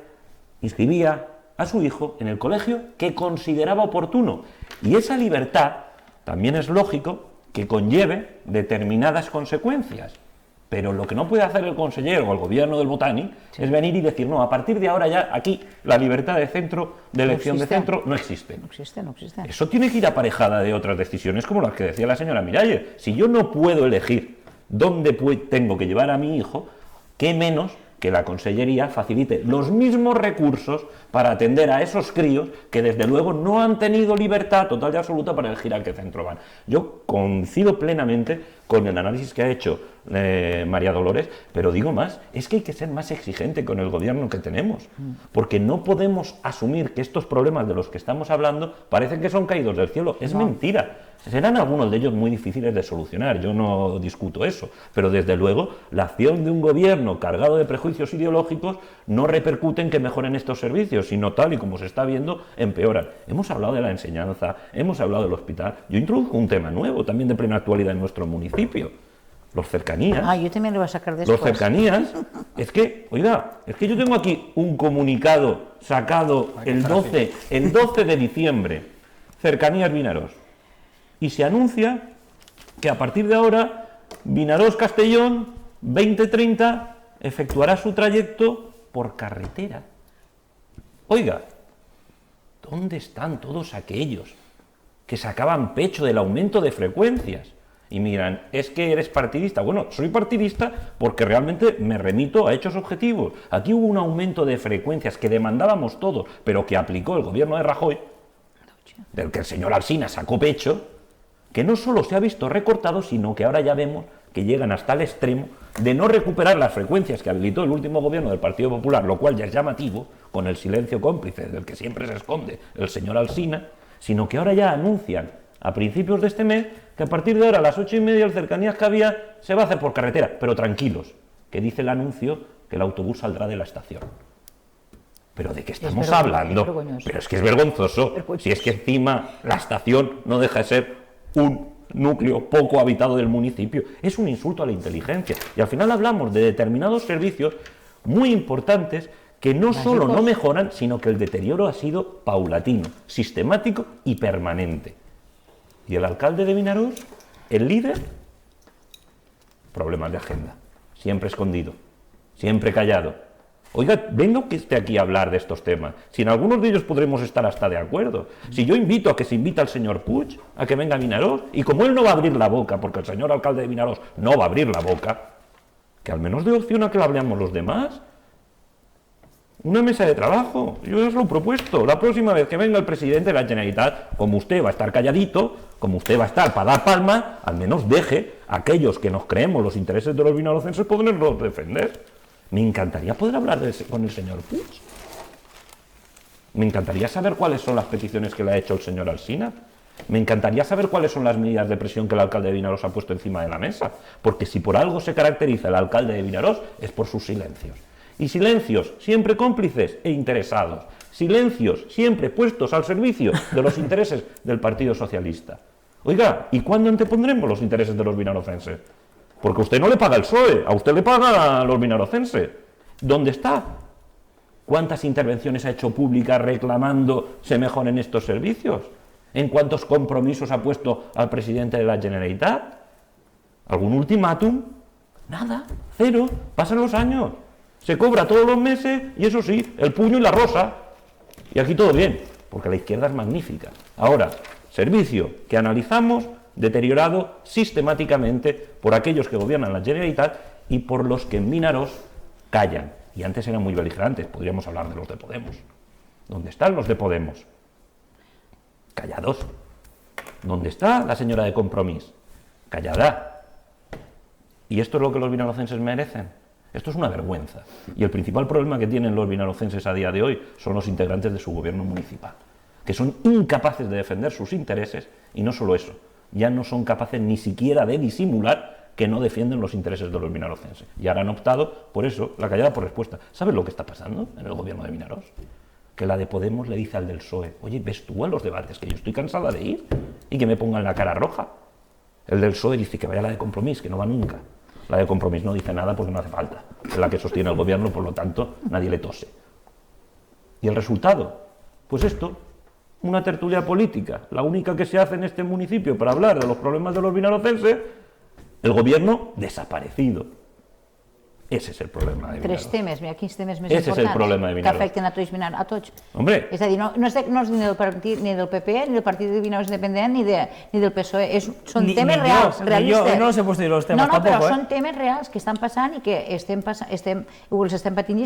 inscribía a su hijo en el colegio que consideraba oportuno. Y esa libertad también es lógico que conlleve determinadas consecuencias. Pero lo que no puede hacer el consejero o el gobierno del Botani es venir y decir, no, a partir de ahora ya aquí la libertad de centro, de elección de existe. centro, no existe. No existe, no existe. Eso tiene que ir aparejada de otras decisiones como las que decía la señora Miralles. Si yo no puedo elegir dónde tengo que llevar a mi hijo, ¿qué menos que la Consellería facilite los mismos recursos para atender a esos críos que desde luego no han tenido libertad total y absoluta para elegir a qué centro van? Yo coincido plenamente con el análisis que ha hecho María Dolores, pero digo más, es que hay que ser más exigente con el gobierno que tenemos, porque no podemos asumir que estos problemas de los que estamos hablando parecen que son caídos del cielo. Es mentira. Serán algunos de ellos muy difíciles de solucionar, yo no discuto eso, pero desde luego la acción de un gobierno cargado de prejuicios ideológicos no repercute en que mejoren estos servicios, sino tal y como se está viendo, empeoran. Hemos hablado de la enseñanza, hemos hablado del hospital, yo introduzco un tema nuevo también de plena actualidad en nuestro municipio, los cercanías. Ah, yo también lo voy a sacar después. Los cercanías, es que, oiga, es que yo tengo aquí un comunicado sacado el 12 de diciembre, Cercanías Vinarós. Y se anuncia que a partir de ahora Vinarós-Castellón 2030 efectuará su trayecto por carretera. Oiga, ¿dónde están todos aquellos que sacaban pecho del aumento de frecuencias? Y miran, es que eres partidista. Bueno, soy partidista porque realmente me remito a hechos objetivos. Aquí hubo un aumento de frecuencias que demandábamos todos, pero que aplicó el gobierno de Rajoy, del que el señor Alsina sacó pecho, que no solo se ha visto recortado, sino que ahora ya vemos que llegan hasta el extremo de no recuperar las frecuencias que habilitó el último gobierno del Partido Popular, lo cual ya es llamativo, con el silencio cómplice del que siempre se esconde el señor Alsina, sino que ahora ya anuncian a principios de este mes que a partir de ahora a las 8:30 el Cercanías que había se va a hacer por carretera, pero tranquilos, que dice el anuncio que el autobús saldrá de la estación. ¿Pero de qué estamos hablando? Es vergonzoso. Pero es que es vergonzoso. Si es que encima la estación no deja de ser un núcleo poco habitado del municipio. Es un insulto a la inteligencia. Y al final hablamos de determinados servicios muy importantes que no solo no mejoran, sino que el deterioro ha sido paulatino, sistemático y permanente. Y el alcalde de Vinarós, el líder, problemas de agenda. Siempre escondido, siempre callado. Oiga, venga que esté aquí a hablar de estos temas. Si en algunos de ellos podremos estar hasta de acuerdo. Si yo invito a que se invite al señor Puig a que venga a Vinarós, y como él no va a abrir la boca, porque el señor alcalde de Vinarós no va a abrir la boca, que al menos dé opción a que la hablemos los demás. Una mesa de trabajo, yo os lo he propuesto. La próxima vez que venga el presidente de la Generalitat, como usted va a estar calladito, como usted va a estar para dar palma, al menos deje a aquellos que nos creemos los intereses de los vinarocenses poderlos defender. Me encantaría poder hablar con el señor Puig. Me encantaría saber cuáles son las peticiones que le ha hecho el señor Alsina. Me encantaría saber cuáles son las medidas de presión que el alcalde de Vinarós ha puesto encima de la mesa. Porque si por algo se caracteriza el alcalde de Vinarós es por sus silencios. Y silencios siempre cómplices e interesados. Silencios siempre puestos al servicio de los intereses del Partido Socialista. Oiga, ¿y cuándo antepondremos los intereses de los vinarocenses? Porque a usted no le paga el PSOE, a usted le paga a los vinarocenses. ¿Dónde está? ¿Cuántas intervenciones ha hecho públicas reclamando se mejoren estos servicios? ¿En cuántos compromisos ha puesto al presidente de la Generalitat? ¿Algún ultimátum? Nada, cero, pasan los años. Se cobra todos los meses y eso sí, el puño y la rosa. Y aquí todo bien, porque la izquierda es magnífica. Ahora, servicio que analizamos deteriorado sistemáticamente por aquellos que gobiernan la Generalitat y por los que en Vinaroz callan. Y antes eran muy beligerantes, podríamos hablar de los de Podemos. ¿Dónde están los de Podemos? Callados. ¿Dónde está la señora de Compromís? Callada. ¿Y esto es lo que los vinarocenses merecen? Esto es una vergüenza. Y el principal problema que tienen los vinarocenses a día de hoy son los integrantes de su gobierno municipal, que son incapaces de defender sus intereses y no solo eso, ya no son capaces ni siquiera de disimular que no defienden los intereses de los vinarocenses. Y ahora han optado por eso, la callada por respuesta. ¿Sabes lo que está pasando en el gobierno de Vinaroz? Que la de Podemos le dice al del PSOE, oye, ¿ves tú a los debates que yo estoy cansada de ir y que me pongan la cara roja? El del PSOE dice que vaya la de Compromís, que no va nunca. La de Compromís no dice nada porque no hace falta. Es la que sostiene el gobierno, por lo tanto, nadie le tose. ¿Y el resultado? Pues esto, una tertulia política, la única que se hace en este municipio para hablar de los problemas de los vinarocenses. El gobierno desaparecido. Ese és el problema de Vinaroz. Tres temes, mira, quins temes més Ese és el problema de importants que Vinaroz. afecten a tots. Hombre, És a dir, no és ni del partit ni del PP, ni del Partit de Vinaroz Independent, ni del PSOE. Són temes reals, realistes. Yo no los he puesto los temas No, tampoco, però són temes reals que estan passant i que els estem patint i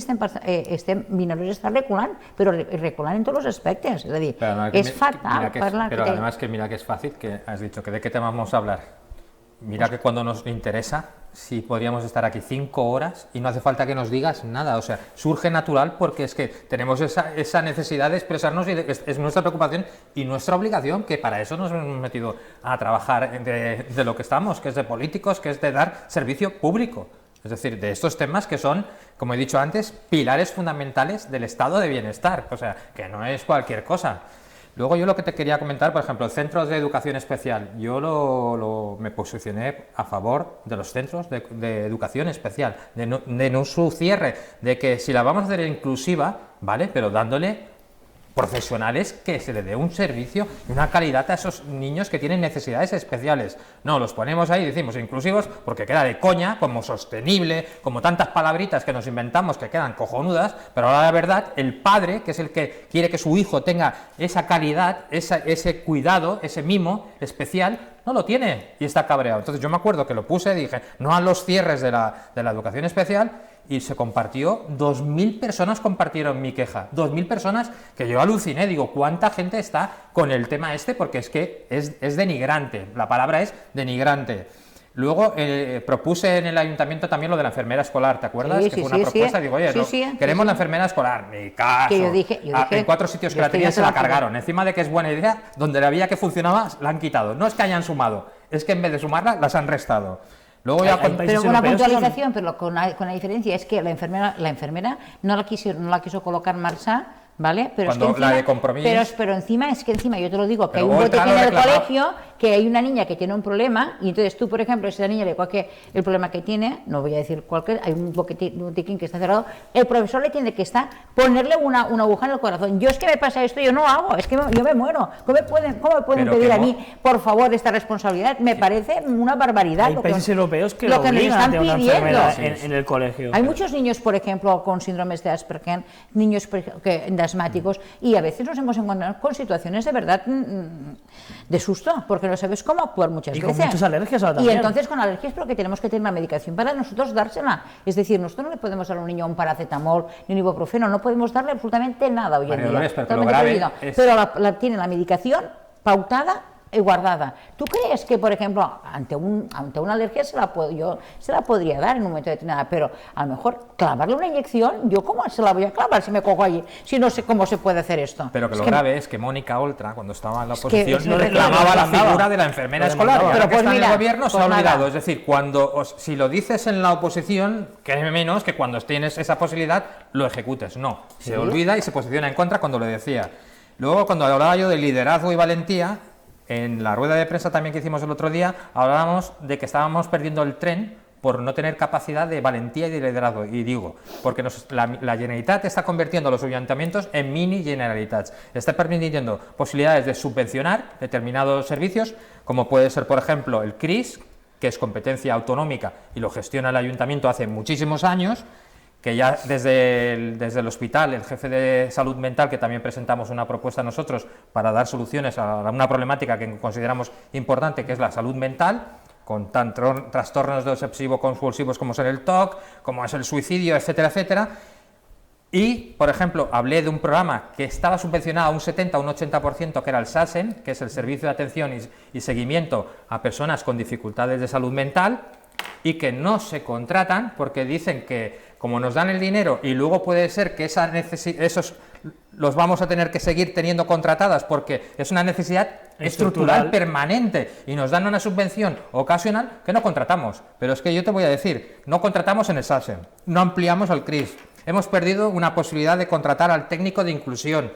Vinaroz està reculant, però reculant en tots els aspectes. És a dir, és fatal parlar... Pero además que mira que es fácil, que has dicho que de qué tema vamos a hablar. Mira que cuando nos interesa, sí podríamos estar aquí 5 horas y no hace falta que nos digas nada, o sea, surge natural porque es que tenemos esa necesidad de expresarnos y es nuestra preocupación y nuestra obligación, que para eso nos hemos metido a trabajar de lo que estamos, que es de políticos, que es de dar servicio público. Es decir, de estos temas que son, como he dicho antes, pilares fundamentales del estado de bienestar, o sea, que no es cualquier cosa. Luego yo lo que te quería comentar, por ejemplo, centros de educación especial. Yo me posicioné a favor de los centros de educación especial, de no su cierre, de que si la vamos a hacer inclusiva, ¿vale? Pero dándole profesionales que se le dé un servicio y una calidad a esos niños que tienen necesidades especiales. No, los ponemos ahí y decimos inclusivos porque queda de coña, como sostenible, como tantas palabritas que nos inventamos que quedan cojonudas, pero ahora la verdad, el padre, que es el que quiere que su hijo tenga esa calidad, ese cuidado, ese mimo especial, no lo tiene y está cabreado. Entonces yo me acuerdo que lo puse, dije, no a los cierres de la educación especial, y se compartió, 2.000 personas compartieron mi queja, 2.000 personas, que yo aluciné, digo, ¿cuánta gente está con el tema este? Porque es que es denigrante, la palabra es denigrante. Luego propuse en el ayuntamiento también lo de la enfermera escolar, ¿te acuerdas? Que fue una propuesta, digo, oye, queremos la enfermera escolar, ni caso. Que yo dije, en 4 sitios que la tenían se la cargaron, encima de que es buena idea, donde la veía que funcionaba, la han quitado. No es que hayan sumado, es que en vez de sumarla, las han restado. Luego ya pero con una puntualización, pero con la diferencia es que la enfermera no la quiso colocar en marcha, ¿vale? Pero cuando es que encima, la de Compromís... pero encima es que yo te lo digo, que hay un botiquín en el colegio, que hay una niña que tiene un problema, y entonces tú, por ejemplo, si esa niña le cualquier el problema que tiene, no voy a decir cualquier, hay un botiquín que está cerrado, el profesor le tiene que ponerle una aguja en el corazón. Yo es que me pasa esto, yo no hago, es que yo me muero. ¿Cómo me pueden pedir a mí, por favor, esta responsabilidad? Me parece una barbaridad. Hay países europeos que lo obligan a tener una enfermera en el colegio. Hay muchos niños, por ejemplo, con síndromes de Asperger, niños asmáticos, y a veces nos hemos encontrado con situaciones de verdad de susto, porque no sabes cómo actuar muchas veces. Y con muchas alergias ahora también. Y entonces con alergias, pero que tenemos que tener una medicación para nosotros dársela. Es decir, nosotros no le podemos dar a un niño un paracetamol ni un ibuprofeno, no podemos darle absolutamente nada hoy en día. Pero tiene la medicación pautada y guardada. ¿Tú crees que, por ejemplo, ante una alergia se la podría dar en un momento determinado, pero a lo mejor clavarle una inyección, yo cómo se la voy a clavar si me cojo allí, si no sé cómo se puede hacer esto? Pero que lo grave es que Mónica Oltra, cuando estaba en la oposición, no reclamaba la figura de la enfermera escolar, pero que está en el gobierno se ha olvidado. Es decir, si lo dices en la oposición, que menos que cuando tienes esa posibilidad lo ejecutes. No, se olvida y se posiciona en contra cuando lo decía. Luego, cuando hablaba yo de liderazgo y valentía, En la rueda de prensa también que hicimos el otro día, hablábamos de que estábamos perdiendo el tren por no tener capacidad de valentía y de liderazgo. Y digo, porque la Generalitat está convirtiendo a los ayuntamientos en mini Generalitats. Está permitiendo posibilidades de subvencionar determinados servicios, como puede ser, por ejemplo, el CRIS, que es competencia autonómica y lo gestiona el ayuntamiento hace muchísimos años, que ya desde el hospital, el jefe de salud mental, que también presentamos una propuesta nosotros para dar soluciones a una problemática que consideramos importante, que es la salud mental, con trastornos de obsesivo-compulsivos como son el TOC, como es el suicidio, etcétera, etcétera. Y, por ejemplo, hablé de un programa que estaba subvencionado a un 70 o un 80%, que era el SASEN, que es el Servicio de Atención y Seguimiento a Personas con Dificultades de Salud Mental, y que no se contratan porque dicen que como nos dan el dinero y luego puede ser que esos los vamos a tener que seguir teniendo contratadas porque es una necesidad estructural permanente y nos dan una subvención ocasional, que no contratamos. Pero es que yo te voy a decir, no contratamos en el SASEN, no ampliamos al CRIS, hemos perdido una posibilidad de contratar al técnico de inclusión,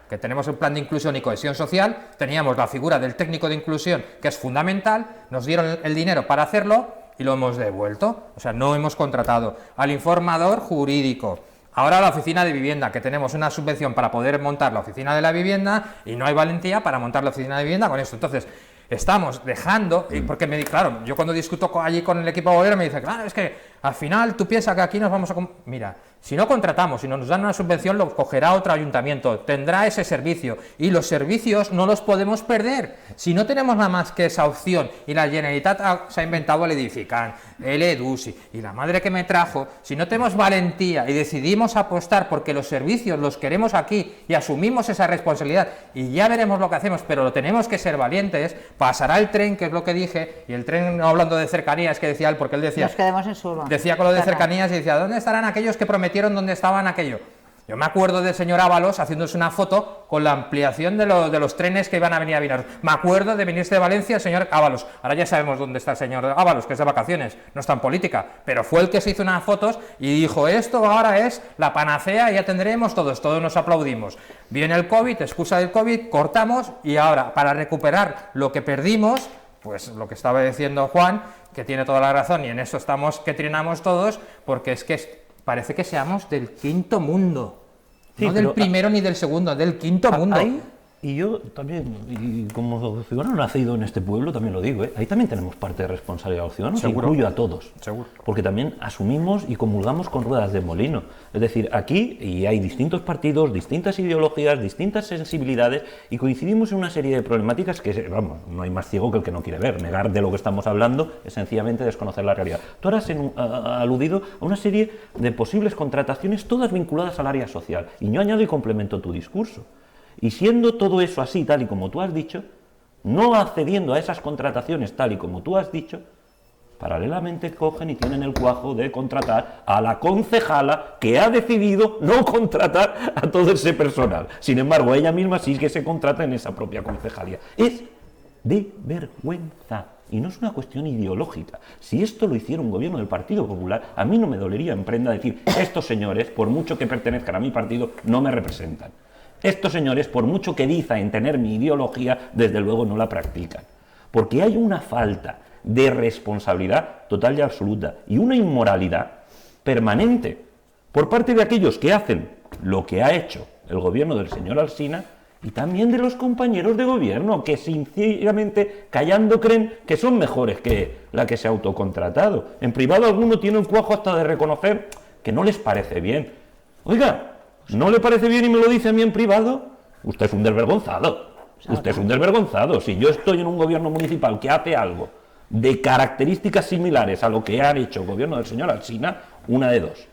que tenemos el plan de inclusión y cohesión social, teníamos la figura del técnico de inclusión, que es fundamental, nos dieron el dinero para hacerlo y lo hemos devuelto, o sea, no hemos contratado al informador jurídico. Ahora la oficina de vivienda, que tenemos una subvención para poder montar la oficina de la vivienda y no hay valentía para montar la oficina de vivienda con esto. Entonces, estamos dejando, porque claro, yo cuando discuto allí con el equipo de gobierno me dice, claro, es que al final tú piensas que aquí nos vamos a... Mira, si no contratamos, si no nos dan una subvención, lo cogerá otro ayuntamiento, tendrá ese servicio, y los servicios no los podemos perder. Si no tenemos nada más que esa opción, y la Generalitat se ha inventado el Edifican, el EDUSI, y la madre que me trajo, si no tenemos valentía y decidimos apostar porque los servicios los queremos aquí y asumimos esa responsabilidad, y ya veremos lo que hacemos, pero lo tenemos que ser valientes, pasará el tren, que es lo que dije, y el tren, no hablando de cercanías, que decía él, porque él decía... Nos quedamos en Surba. Decía con lo de cercanías y decía, ¿dónde estarán aquellos que prometieron dónde estaban aquello? Yo me acuerdo del señor Ábalos haciéndose una foto con la ampliación de los trenes que iban a venir a Vinaros. Me acuerdo de venirse de Valencia el señor Ábalos. Ahora ya sabemos dónde está el señor Ábalos, que es de vacaciones, no está en política, pero fue el que se hizo unas fotos y dijo, esto ahora es la panacea y ya tendremos todos nos aplaudimos. Viene el COVID, excusa del COVID, cortamos y ahora, para recuperar lo que perdimos, pues lo que estaba diciendo Juan, que tiene toda la razón y en eso estamos que trinamos todos, porque es que parece que seamos del quinto mundo, sí, no del primero ni del segundo, del quinto mundo. Ahí, y yo también, y como ciudadano nacido en este pueblo, también lo digo, ahí también tenemos parte de responsabilidad a los ciudadanos, incluyo a todos. Seguro. Porque también asumimos y comulgamos con ruedas de molino. Es decir, aquí y hay distintos partidos, distintas ideologías, distintas sensibilidades y coincidimos en una serie de problemáticas que, vamos, no hay más ciego que el que no quiere ver. Negar de lo que estamos hablando es sencillamente desconocer la realidad. Tú ahora has aludido a una serie de posibles contrataciones, todas vinculadas al área social. Y yo añado y complemento tu discurso. Y siendo todo eso así, tal y como tú has dicho, no accediendo a esas contrataciones tal y como tú has dicho, paralelamente cogen y tienen el cuajo de contratar a la concejala que ha decidido no contratar a todo ese personal. Sin embargo, ella misma sí que se contrata en esa propia concejalía. Es de vergüenza. Y no es una cuestión ideológica. Si esto lo hiciera un gobierno del Partido Popular, a mí no me dolería en prenda decir, estos señores, por mucho que pertenezcan a mi partido, no me representan. Estos señores, por mucho que dicen tener mi ideología, desde luego no la practican. Porque hay una falta de responsabilidad total y absoluta y una inmoralidad permanente por parte de aquellos que hacen lo que ha hecho el gobierno del señor Alsina y también de los compañeros de gobierno que sinceramente callando creen que son mejores que la que se ha autocontratado. En privado alguno tiene un cuajo hasta de reconocer que no les parece bien. Oiga, ¿no le parece bien y me lo dice a mí en privado? Usted es un desvergonzado. Usted es un desvergonzado. Si yo estoy en un gobierno municipal que hace algo de características similares a lo que ha hecho el gobierno del señor Alsina, una de dos.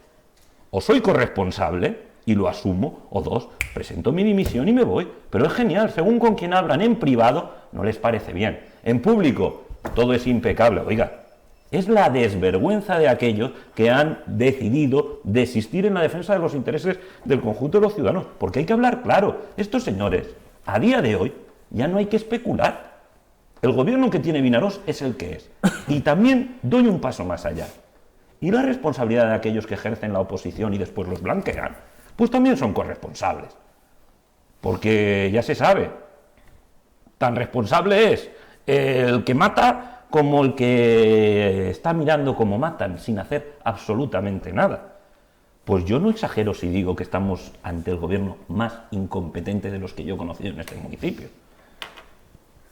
O soy corresponsable y lo asumo, o dos, presento mi dimisión y me voy. Pero es genial, según con quien hablan en privado, no les parece bien. En público, todo es impecable. Oiga, es la desvergüenza de aquellos que han decidido desistir en la defensa de los intereses del conjunto de los ciudadanos. Porque hay que hablar claro. Estos señores, a día de hoy, ya no hay que especular. El gobierno que tiene Vinaroz es el que es. Y también doy un paso más allá. Y la responsabilidad de aquellos que ejercen la oposición y después los blanquean, pues también son corresponsables. Porque ya se sabe Tan responsable es el que mata como el que está mirando cómo matan, sin hacer absolutamente nada. Pues yo no exagero si digo que estamos ante el gobierno más incompetente de los que yo he conocido en este municipio.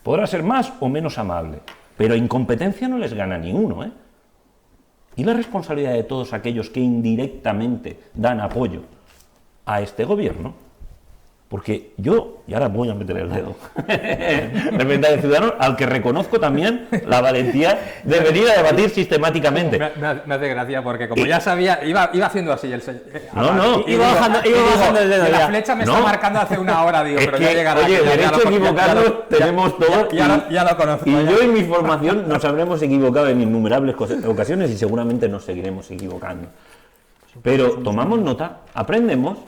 Podrá ser más o menos amable, pero incompetencia no les gana ni uno, ¿eh? Y la responsabilidad de todos aquellos que indirectamente dan apoyo a este gobierno, porque yo, y ahora voy a meter el dedo, representante de Ciudadanos, al que reconozco también la valentía de venir a debatir sistemáticamente. Me hace gracia porque como ya sabía, iba haciendo así el señor. Iba bajando el dedo. La flecha me está marcando hace una hora, digo, Es pero que, ya llegará. oye, derecho a equivocarnos tenemos todos. Ya lo conozco. Y yo en mi formación nos habremos equivocado en innumerables ocasiones y seguramente nos seguiremos equivocando. Pero tomamos nota, aprendemos.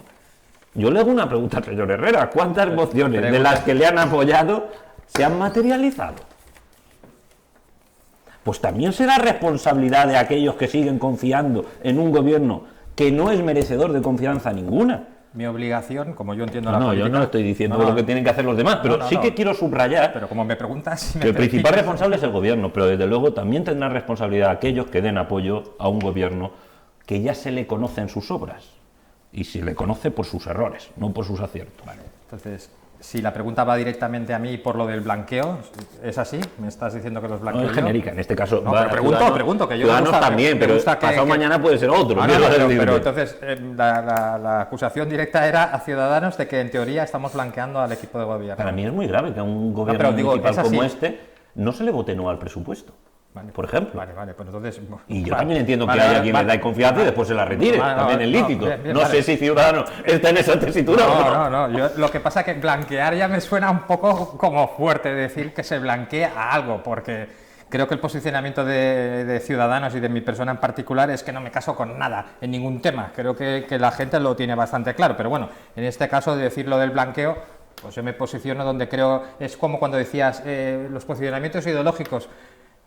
Yo le hago una pregunta al señor Herrera. ¿Cuántas mociones de las que le han apoyado se han materializado? Pues también será responsabilidad de aquellos que siguen confiando en un gobierno que no es merecedor de confianza ninguna. Mi obligación, como yo entiendo la No, política... yo no estoy diciendo lo que tienen que hacer los demás, pero sí que quiero subrayar Pero como me preguntas... que el principal responsable es el gobierno, pero desde luego también tendrán responsabilidad aquellos que den apoyo a un gobierno que ya se le conocen sus obras. Y se le conoce por sus errores, no por sus aciertos. Vale, entonces, si la pregunta va directamente a mí por lo del blanqueo, ¿es así? ¿Me estás diciendo que los blanqueo No es yo? genérica, en este caso. No, va pero pregunto, que yo Ciudadanos me gusta, también, me pero gusta que, pasado mañana puede ser otro. No, quiero pero decirte. entonces, la acusación directa era a Ciudadanos de que en teoría estamos blanqueando al equipo de gobierno. Para mí es muy grave que a un gobierno pero digo, municipal es así. como este no se le vote no al presupuesto. Vale, por ejemplo. Vale, pues entonces... Y yo vale, también entiendo que vale, haya quien vale, le dé confianza y después se la retire. Vale, también es no, lícito. bien, No vale. sé si Ciudadanos está en esa tesitura o no. No. Lo que pasa es que blanquear ya me suena un poco como fuerte decir que se blanquea a algo, porque creo que el posicionamiento de Ciudadanos y de mi persona en particular es que no me caso con nada, en ningún tema. Creo que la gente lo tiene bastante claro, pero bueno, en este caso de decir lo del blanqueo, pues yo me posiciono donde creo, es como cuando decías los posicionamientos ideológicos.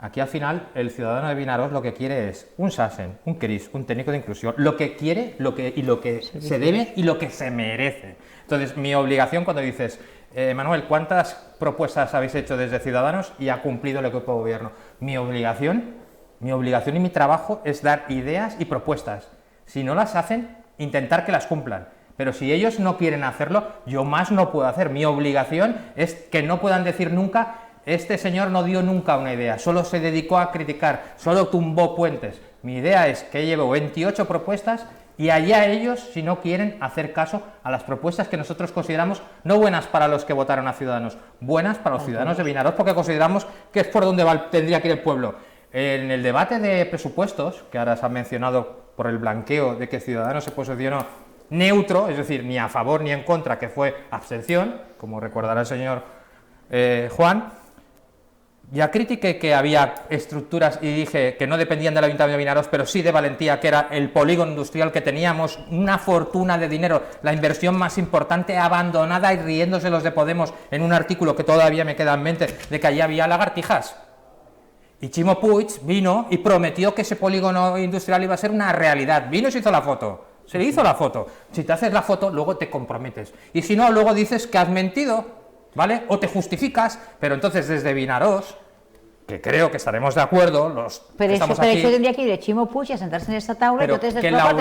Aquí al final el ciudadano de Vinaroz lo que quiere es un SASEN, un CRIS, un técnico de inclusión, lo que quiere lo que se debe y lo que se merece. Entonces mi obligación cuando dices, Manuel, ¿cuántas propuestas habéis hecho desde Ciudadanos y ha cumplido el equipo de gobierno? Mi obligación y mi trabajo es dar ideas y propuestas. Si no las hacen, intentar que las cumplan. Pero si ellos no quieren hacerlo, yo más no puedo hacer. Mi obligación es que no puedan decir nunca: este señor no dio nunca una idea, solo se dedicó a criticar, solo tumbó puentes. Mi idea es que llevo 28 propuestas y allá ellos si no quieren hacer caso a las propuestas que nosotros consideramos no buenas para los que votaron a Ciudadanos, buenas para los ciudadanos de Vinaroz, porque consideramos que es por donde tendría que ir el pueblo. En el debate de presupuestos, que ahora se ha mencionado por el blanqueo de que Ciudadanos se posicionó neutro, es decir, ni a favor ni en contra, que fue abstención, como recordará el señor Juan. Ya critiqué que había estructuras y dije que no dependían del Ayuntamiento de Vinaroz, pero sí de Valentía, que era el polígono industrial, que teníamos una fortuna de dinero, la inversión más importante abandonada, y riéndose los de Podemos en un artículo que todavía me queda en mente, de que allí había lagartijas. Y Chimo Puig vino y prometió que ese polígono industrial iba a ser una realidad. Vino y se hizo la foto. Se le hizo la foto. Si te haces la foto, luego te comprometes. Y si no, luego dices que has mentido, ¿vale? O te justificas, pero entonces desde Vinaroz, que creo que estaremos de acuerdo, los pero que eso, estamos pero aquí... eso tendría que ir de Chimo Puig a sentarse en esta taula Pero y entonces que la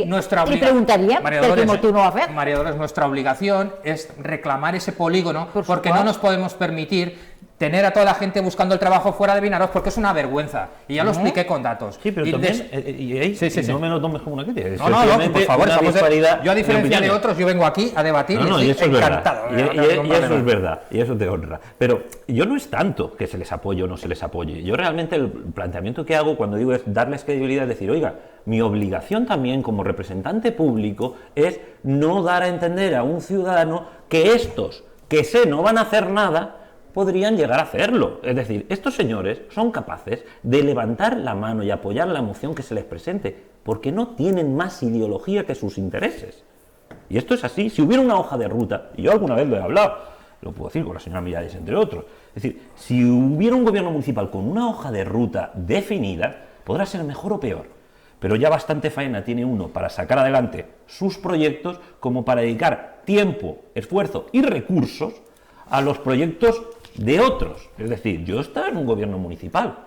nuestra y preguntaría, María pero Dolores, ¿cómo tú no vas a hacer? María Dolores, nuestra obligación es reclamar ese polígono, Por porque supuesto. no nos podemos permitir tener a toda la gente buscando el trabajo fuera de Vinaroz, porque es una vergüenza, y ya lo expliqué con datos. Sí, pero Y también, Sí. no me lo tomes como una crítica. Es No, por sencillamente favor, una estamos disparidad yo a diferencia de opiniones. otros, yo vengo aquí a debatir No, y y estoy eso es encantado. verdad. No, Y no, eso es verdad, y eso te honra. Pero yo no es tanto que se les apoye o no se les apoye. Yo realmente el planteamiento que hago cuando digo es darles credibilidad, es decir, oiga, mi obligación también como representante público es no dar a entender a un ciudadano que estos, que no van a hacer nada, podrían llegar a hacerlo. Es decir, estos señores son capaces de levantar la mano y apoyar la moción que se les presente, porque no tienen más ideología que sus intereses. Y esto es así. Si hubiera una hoja de ruta, y yo alguna vez lo he hablado, lo puedo decir con la señora Millares, entre otros, es decir, si hubiera un gobierno municipal con una hoja de ruta definida, podrá ser mejor o peor, pero ya bastante faena tiene uno para sacar adelante sus proyectos como para dedicar tiempo, esfuerzo y recursos a los proyectos de otros. Es decir, yo estaba en un gobierno municipal.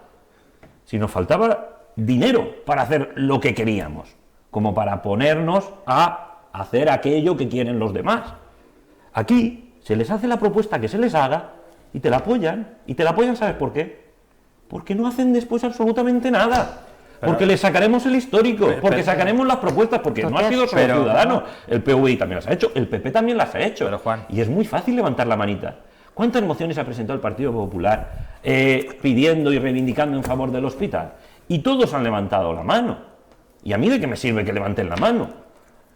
Si nos faltaba dinero para hacer lo que queríamos, como para ponernos a hacer aquello que quieren los demás. Aquí se les hace la propuesta que se les haga y te la apoyan. Y te la apoyan, ¿sabes por qué? Porque no hacen después absolutamente nada. Porque les sacaremos el histórico, porque sacaremos las propuestas, porque no ha sido solo Ciudadanos. El PVI también las ha hecho, el PP también las ha hecho. Pero, Juan, y es muy fácil levantar la manita. ¿Cuántas mociones ha presentado el Partido Popular pidiendo y reivindicando en favor del hospital? Y todos han levantado la mano. ¿Y a mí de qué me sirve que levanten la mano?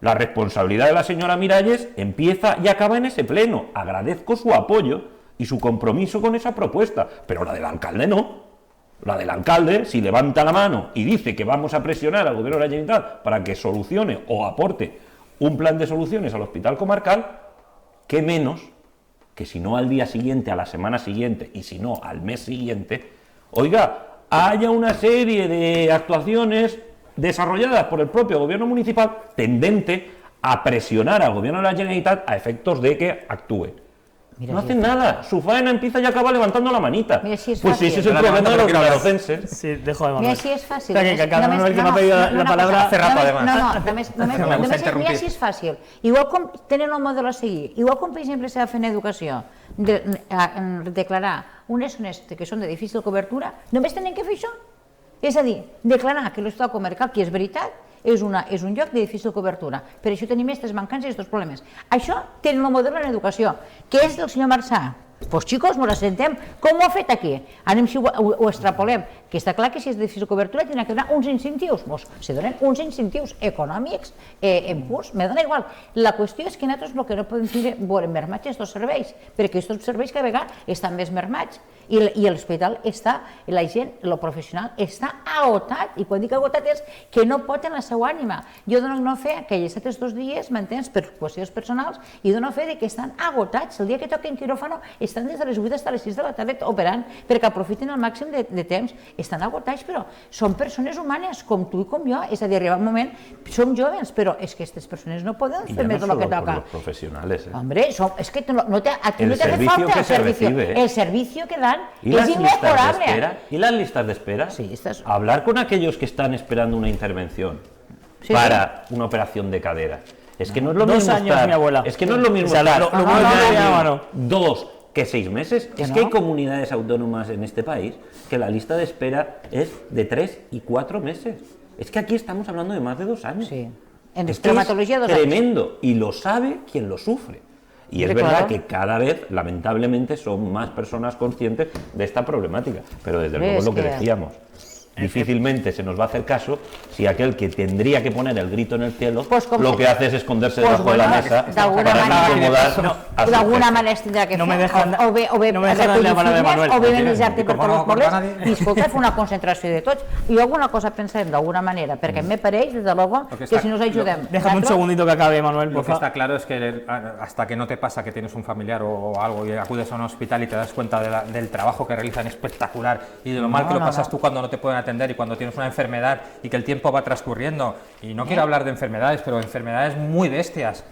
La responsabilidad de la señora Miralles empieza y acaba en ese pleno. Agradezco su apoyo y su compromiso con esa propuesta, pero la del alcalde no. La del alcalde, si levanta la mano y dice que vamos a presionar al gobierno de la Generalitat para que solucione o aporte un plan de soluciones al hospital comarcal, ¿qué menos que si no al día siguiente, a la semana siguiente y si no al mes siguiente, oiga, haya una serie de actuaciones desarrolladas por el propio gobierno municipal tendente a presionar al gobierno de la Generalitat a efectos de que actúe? Mira, no hacen nada, su faena empieza y acaba levantando la manita. Mira, si es pues fácil. si ese es el problema de los clarocenses. Sí, dejo de Manuel. Mira si és fàcil. Que cada Manuel que m'ha pedido la palabra hace rato, además. Mira si és fàcil. Igual com tenen el model a seguir, igual com per exemple s'ha de fer en educació, declarar unes zones que són de difícil cobertura, només tenen que fer això. És a dir, declarar que l'hospital comarcal, que és veritat, és un lloc de difícil cobertura. Per això tenim aquestes mancances i aquests problemes. Això tenen el model en educació, que és del senyor Marçà. Pues chicos, nos la sentem. Com ho ha fet aquí? Anem si ho extrapolem. Que està clar que si és de difícil cobertura tindrà que donar uns incentius. Se donen uns incentius econòmics en curs, me dona igual. La qüestió és que nosaltres el que no podem tindre veure mermats aquests serveis, perquè aquests serveis cada vegada estan més mermats. I l'hospital està, la gent, el professional, està agotat. I quan dic agotat és que no pot en la seva ànima. Jo dono fe que he estat aquests 2 dies, m'entens, per qüestions personals, i dono fe que estan agotats. El dia que toquen quiròfano estan des de les 8 fins a les 6 de la tarda operant perquè aprofiten el màxim de temps. Estan agotats, però són persones humanes, com tu i com jo. És a dir, arriba un moment, som joves, però és que aquestes persones no poden fer més del que toca. Los profesionales, Hombre, es que no te hace falta el servicio. El servicio que dan es inmejorable. ¿Y las listas de espera? Sí, hablar con aquellos que están esperando una intervención para una operación de cadera. Es que no es lo mismo 2 años, mi abuela. Es que no es lo mismo estar 2 que 6 meses. Es que hay comunidades autónomas en este país que la lista de espera es de 3 y 4 meses. Es que aquí estamos hablando de más de 2 años. Sí. En es traumatología 2 años. Tremendo. Y lo sabe quien lo sufre. Y es verdad que cada vez, lamentablemente, son más personas conscientes de esta problemática. Pero desde luego es lo que decíamos. Difícilmente se nos va a hacer caso si aquel que tendría que poner el grito en el cielo lo que hace es esconderse debajo de la mesa para incomodar a de alguna manera es tindrà que fer o bé manejar-te per tots els pobles i escolta, fer una concentració de tots i alguna cosa pensarem d'alguna manera perquè me pareix, desde luego, que si nos ayudem. Déjame un segundito que acabe, Manuel, por favor. Lo que está claro es que hasta que no te pasa que tienes un familiar o algo y acudes a un hospital y te das cuenta del trabajo que realizan espectacular y de lo mal que lo pasas tú cuando no te pueden atender y cuando tienes una enfermedad y que el tiempo va transcurriendo, y no quiero hablar de enfermedades, pero enfermedades muy bestias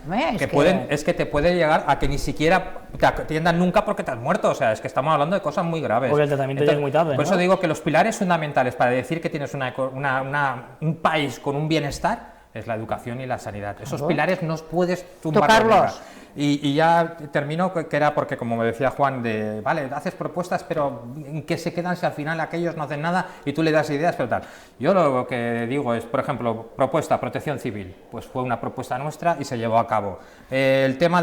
es que te puede llegar a que ni siquiera te atiendan nunca porque te has muerto. O sea, es que estamos hablando de cosas muy graves. Porque el tratamiento llega muy tarde. Por eso digo que los pilares fundamentales para decir que tienes un país con un bienestar es la educación y la sanidad. Esos pilares no puedes tocarlos. Y ya termino, que era porque, como me decía Juan, vale, haces propuestas, pero ¿en qué se quedan si al final aquellos no hacen nada y tú le das ideas, pero tal? Yo lo que digo es, por ejemplo, propuesta, protección civil, pues fue una propuesta nuestra y se llevó a cabo. El tema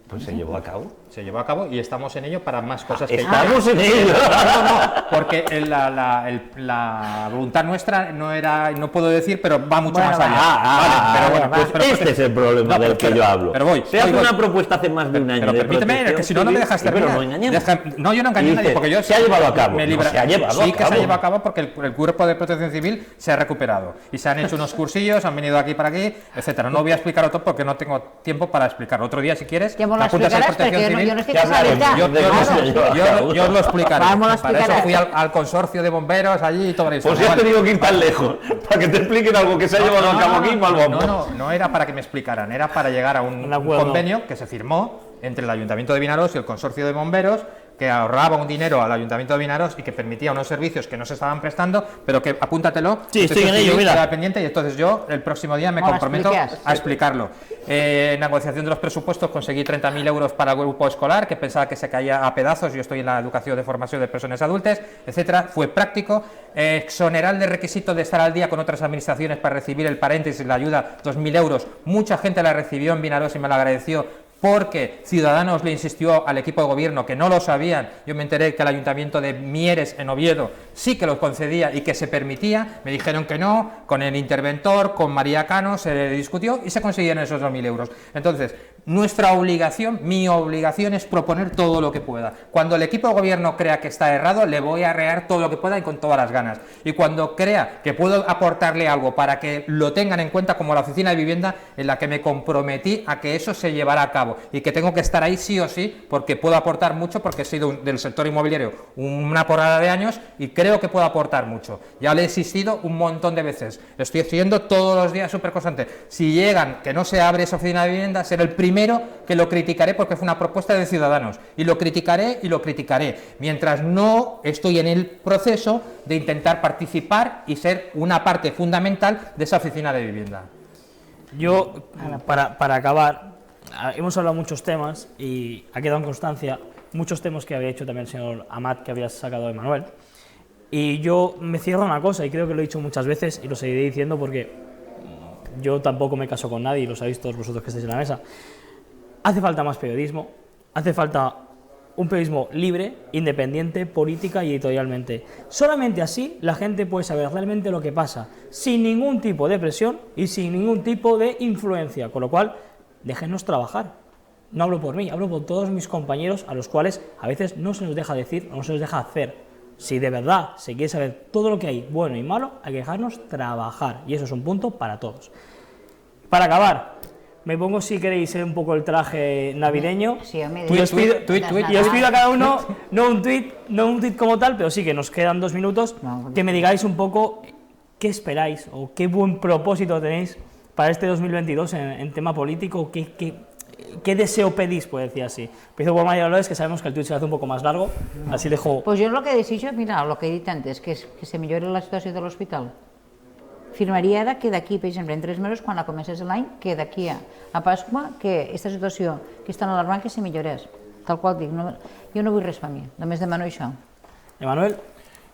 Pues se llevó a cabo. Se llevó a cabo y estamos en ello para más cosas. ¡Estamos en ello! No, porque la voluntad nuestra no puedo decir, pero va mucho más allá. Este es el problema del que yo hablo. Pero se hace una propuesta hace más de un año. Pero permíteme, que si no, no me dejas terminar. Pero no engañemos. No, yo no engañé a nadie, porque yo... Se ha llevado a cabo. Se ha llevado a cabo porque el cuerpo de protección civil se ha recuperado. Y se han hecho unos cursillos, han venido aquí para aquí, etcétera. No voy a explicarlo todo porque no tengo tiempo para explicarlo. Otro día, si quieres, la apuntas al explicaràs, Protección perquè Civil. jo no estic Ya hablaremos, casada. yo de cómo se lleva. Yo os lo explicaré. Vamos a Para explicar. eso fui al consorcio de bomberos allí y toda la historia. Pues ya has Vale. tenido que ir tan lejos para que te expliquen algo que se ha llevado a cabo aquí, mal vamos. No era para que me explicaran, era para llegar a un Un acuerdo. convenio que se firmó entre el Ayuntamiento de Vinaroz y el Consorcio de Bomberos, que ahorraba un dinero al Ayuntamiento de Vinaroz y que permitía unos servicios que no se estaban prestando, pero que apúntatelo. Sí, estoy en ello, Civil mira. queda pendiente y entonces yo el próximo día me No, comprometo expliques. a explicarlo. Negociación de los presupuestos, conseguí 30.000 euros para el grupo escolar, que pensaba que se caía a pedazos. Yo estoy en la educación de formación de personas adultas, etcétera. Fue práctico. Exonerar de requisito de estar al día con otras administraciones para recibir el paréntesis, la ayuda, 2.000 euros. Mucha gente la recibió en Vinaroz y me la agradeció, porque Ciudadanos le insistió al equipo de gobierno que no lo sabían. Yo me enteré que el Ayuntamiento de Mieres, en Oviedo, sí que los concedía y que se permitía. Me dijeron que no, con el interventor, con María Cano, se discutió y se consiguieron esos 2.000 euros. Entonces, nuestra obligación, mi obligación es proponer todo lo que pueda. Cuando el equipo de gobierno crea que está errado, le voy a arrear todo lo que pueda y con todas las ganas. Y cuando crea que puedo aportarle algo para que lo tengan en cuenta, como la oficina de vivienda, en la que me comprometí a que eso se llevara a cabo y que tengo que estar ahí sí o sí, porque puedo aportar mucho, porque he sido del sector inmobiliario una porrada de años y creo que puedo aportar mucho. Ya le he existido un montón de veces, estoy siendo todos los días súper constante. Si llegan que no se abre esa oficina de vivienda, seré el primero que lo criticaré, porque fue una propuesta de Ciudadanos, y lo criticaré y lo criticaré, mientras no estoy en el proceso de intentar participar y ser una parte fundamental de esa oficina de vivienda. Yo, para acabar, hemos hablado muchos temas y ha quedado en constancia muchos temas que había hecho también el señor Amat, que había sacado de Manuel. Y yo me cierro una cosa, y creo que lo he dicho muchas veces y lo seguiré diciendo porque yo tampoco me caso con nadie, y lo sabéis todos vosotros que estáis en la mesa. Hace falta más periodismo, hace falta un periodismo libre, independiente, política y editorialmente. Solamente así la gente puede saber realmente lo que pasa, sin ningún tipo de presión y sin ningún tipo de influencia, con lo cual, déjenos trabajar. No hablo por mí, hablo por todos mis compañeros, a los cuales a veces no se nos deja decir, no se nos deja hacer. Si de verdad se quiere saber todo lo que hay, bueno y malo, hay que dejarnos trabajar, y eso es un punto para todos. Para acabar, me pongo, si queréis, un poco el traje navideño. Sí, home, Y os pido, tuit, y os pido a cada uno, no un tuit como tal, pero sí que nos quedan 2 minutos, No, que me digáis un poco qué esperáis o qué buen propósito tenéis para este 2022 en tema político, qué deseo pedís, pues decir así. Empiezo por María Dolores, que sabemos que el tuit se hace un poco más largo, así dejo... Pues jo el que desitjo, mira, el que he dit antes, que se millori la situació de l'hospital. Firmaria ara que d'aquí, per exemple, en 3 mesos, quan comencés l'any, que d'aquí a Pasqua, que aquesta situació que és tan alarmant que se millorés. Tal qual dic, no, jo no vull res per mi, només demano això. Emanuel.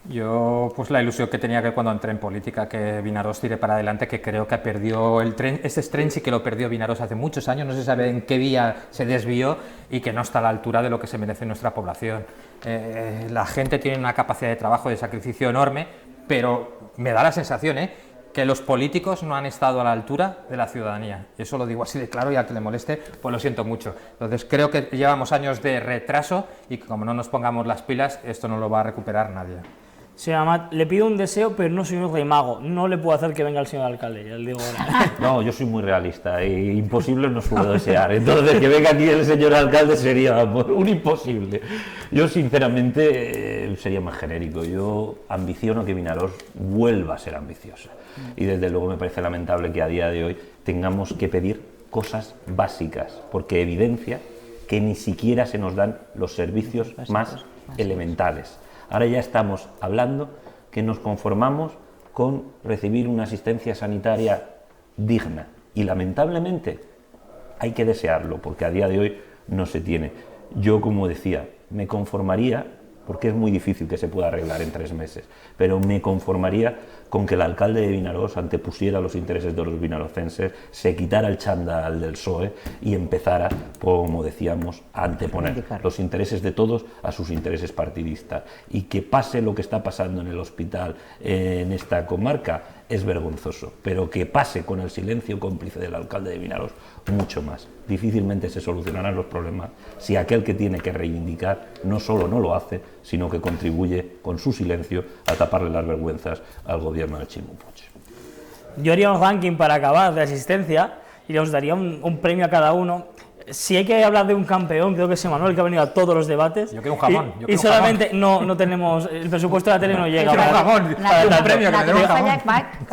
Yo, pues la ilusión que tenía que cuando entré en política, que Vinaroz tire para adelante, que creo que perdió el tren, ese tren sí que lo perdió Vinaroz hace muchos años, no se sabe en qué vía se desvió y que no está a la altura de lo que se merece nuestra población. La gente tiene una capacidad de trabajo, de sacrificio enorme, pero me da la sensación, que los políticos no han estado a la altura de la ciudadanía. Y eso lo digo así de claro, y al que le moleste, pues lo siento mucho. Entonces creo que llevamos años de retraso y que como no nos pongamos las pilas, esto no lo va a recuperar nadie. Señor Amat, le pido un deseo, pero no soy un rey mago. No le puedo hacer que venga el señor alcalde, ya le digo ahora. No, yo soy muy realista e imposible no os puedo desear. Entonces, que venga aquí el señor alcalde sería un imposible. Yo, sinceramente, sería más genérico. Yo ambiciono que Vinaroz vuelva a ser ambiciosa. Y desde luego me parece lamentable que a día de hoy tengamos que pedir cosas básicas, porque evidencia que ni siquiera se nos dan los servicios más elementales. Ahora ya estamos hablando que nos conformamos con recibir una asistencia sanitaria digna y lamentablemente hay que desearlo porque a día de hoy no se tiene. Yo, como decía, me conformaría, porque es muy difícil que se pueda arreglar en 3 meses, pero me conformaría con que el alcalde de Vinaroz antepusiera los intereses de los vinarocenses, se quitara el chándal del PSOE y empezara, como decíamos, a anteponer los intereses de todos a sus intereses partidistas. Y que pase lo que está pasando en el hospital en esta comarca es vergonzoso, pero que pase con el silencio cómplice del alcalde de Vinaroz mucho más. Difícilmente se solucionarán los problemas si aquel que tiene que reivindicar no solo no lo hace, sino que contribuye con su silencio a taparle las vergüenzas al gobierno de Ximo Puig. Yo haría un ranking para acabar de asistencia y os daría un premio a cada uno. Si hay que hablar de un campeón, creo que es Emanuel, que ha venido a todos los debates. Yo quiero un jamón, yo Y quiero un solamente no tenemos, el presupuesto de la tele no llega. Quiero un para- jamón, para un tanto. premio que me den un jamón.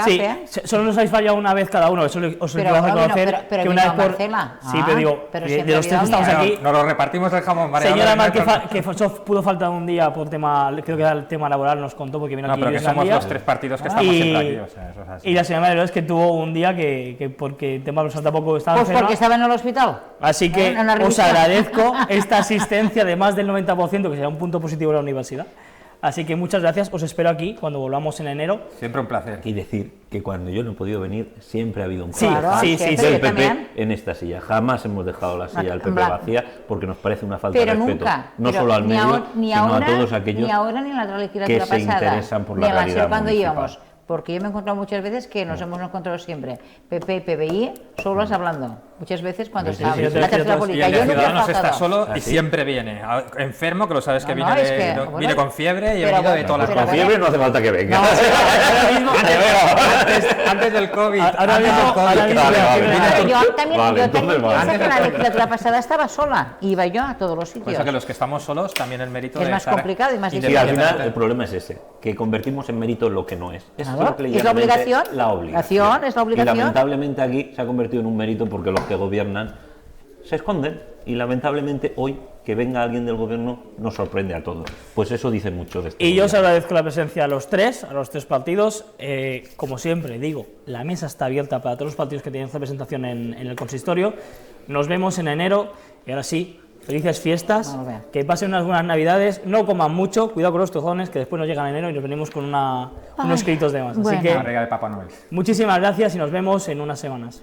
Sí, solo nos habéis fallado una vez cada uno, eso os lo Pero, quiero hacer bueno, conocer. pero que una vez vino por. Marcela. Sí, Ah, pero digo, pero de siempre los tres que había estamos alguien. aquí. Nos lo repartimos el jamón, María. Señora Dolores, Mar, que pudo faltar un día por tema, creo que era el tema laboral, nos contó porque vino No, aquí pero que Luis somos Gandía. los 3 partidos que estamos siempre aquí, o sea, eso es así. Y la señora María que tuvo un día que porque el tema personal tampoco estaba Pues enferma. porque estaba en el hospital. Así que En una os revisión. agradezco esta asistencia de más del 90%, que será un punto positivo de la universidad. Así que muchas gracias, os espero aquí cuando volvamos en enero. Siempre un placer. Y decir que cuando yo no he podido venir, siempre ha habido un Sí, Claro, sí, siempre, sí, yo del PP también. en esta silla. Jamás hemos dejado la silla del PP Blanco. vacía porque nos parece una falta Pero de respeto. nunca. No pero solo al ni medio, ahora- ni sino ahora, a todos aquellos ni ahora ni en la legislatura que se pasada. interesan por ni la en la realidad SER cuando municipal. íbamos. Porque yo me he encontrado muchas veces que nos hemos encontrado siempre PP y PBI solos hablando. Muchas veces cuando Sí, está sí, sí, la sí. tercera Y Y política. el Yo de nunca he Ciudadanos está faltado. solo y ¿Ah, sí? siempre viene. Enfermo, que lo sabes que No, viene, es que, viene bueno, con fiebre y he pero venido de bueno, todas las pero Con cosas. fiebre no hace falta que venga. Ahora mismo, Antes del COVID. Ahora antes mismo- del COVID, ahora que mismo- vine Vale, con- vale. Pero yo también, Vale, yo entonces también vale. pienso que la legislatura pasada estaba sola. Iba yo a todos los Por sitios. eso que los que estamos solos, también el mérito Es de más estar complicado y más Sí, al independientemente. final el problema es ese, que convertimos en mérito lo que no es. Eso Claro, lo que le es la llaman obligación. La obligación. Es la obligación. Y lamentablemente aquí se ha convertido en un mérito porque los que gobiernan se esconden. Y lamentablemente hoy que venga alguien del gobierno nos sorprende a todos. Pues eso dice mucho de este Y yo os gobierno. agradezco la presencia a los tres partidos. Como siempre digo, la mesa está abierta para todos los partidos que tienen representación en el consistorio. Nos vemos en enero y ahora sí, felices fiestas, Vamos a ver. que pasen unas buenas navidades, no coman mucho, cuidado con los tozones, que después nos llegan en enero y nos venimos con unos Ay, gritos de más. bueno. Así que Barriga de Papá Noel. muchísimas gracias y nos vemos en unas semanas.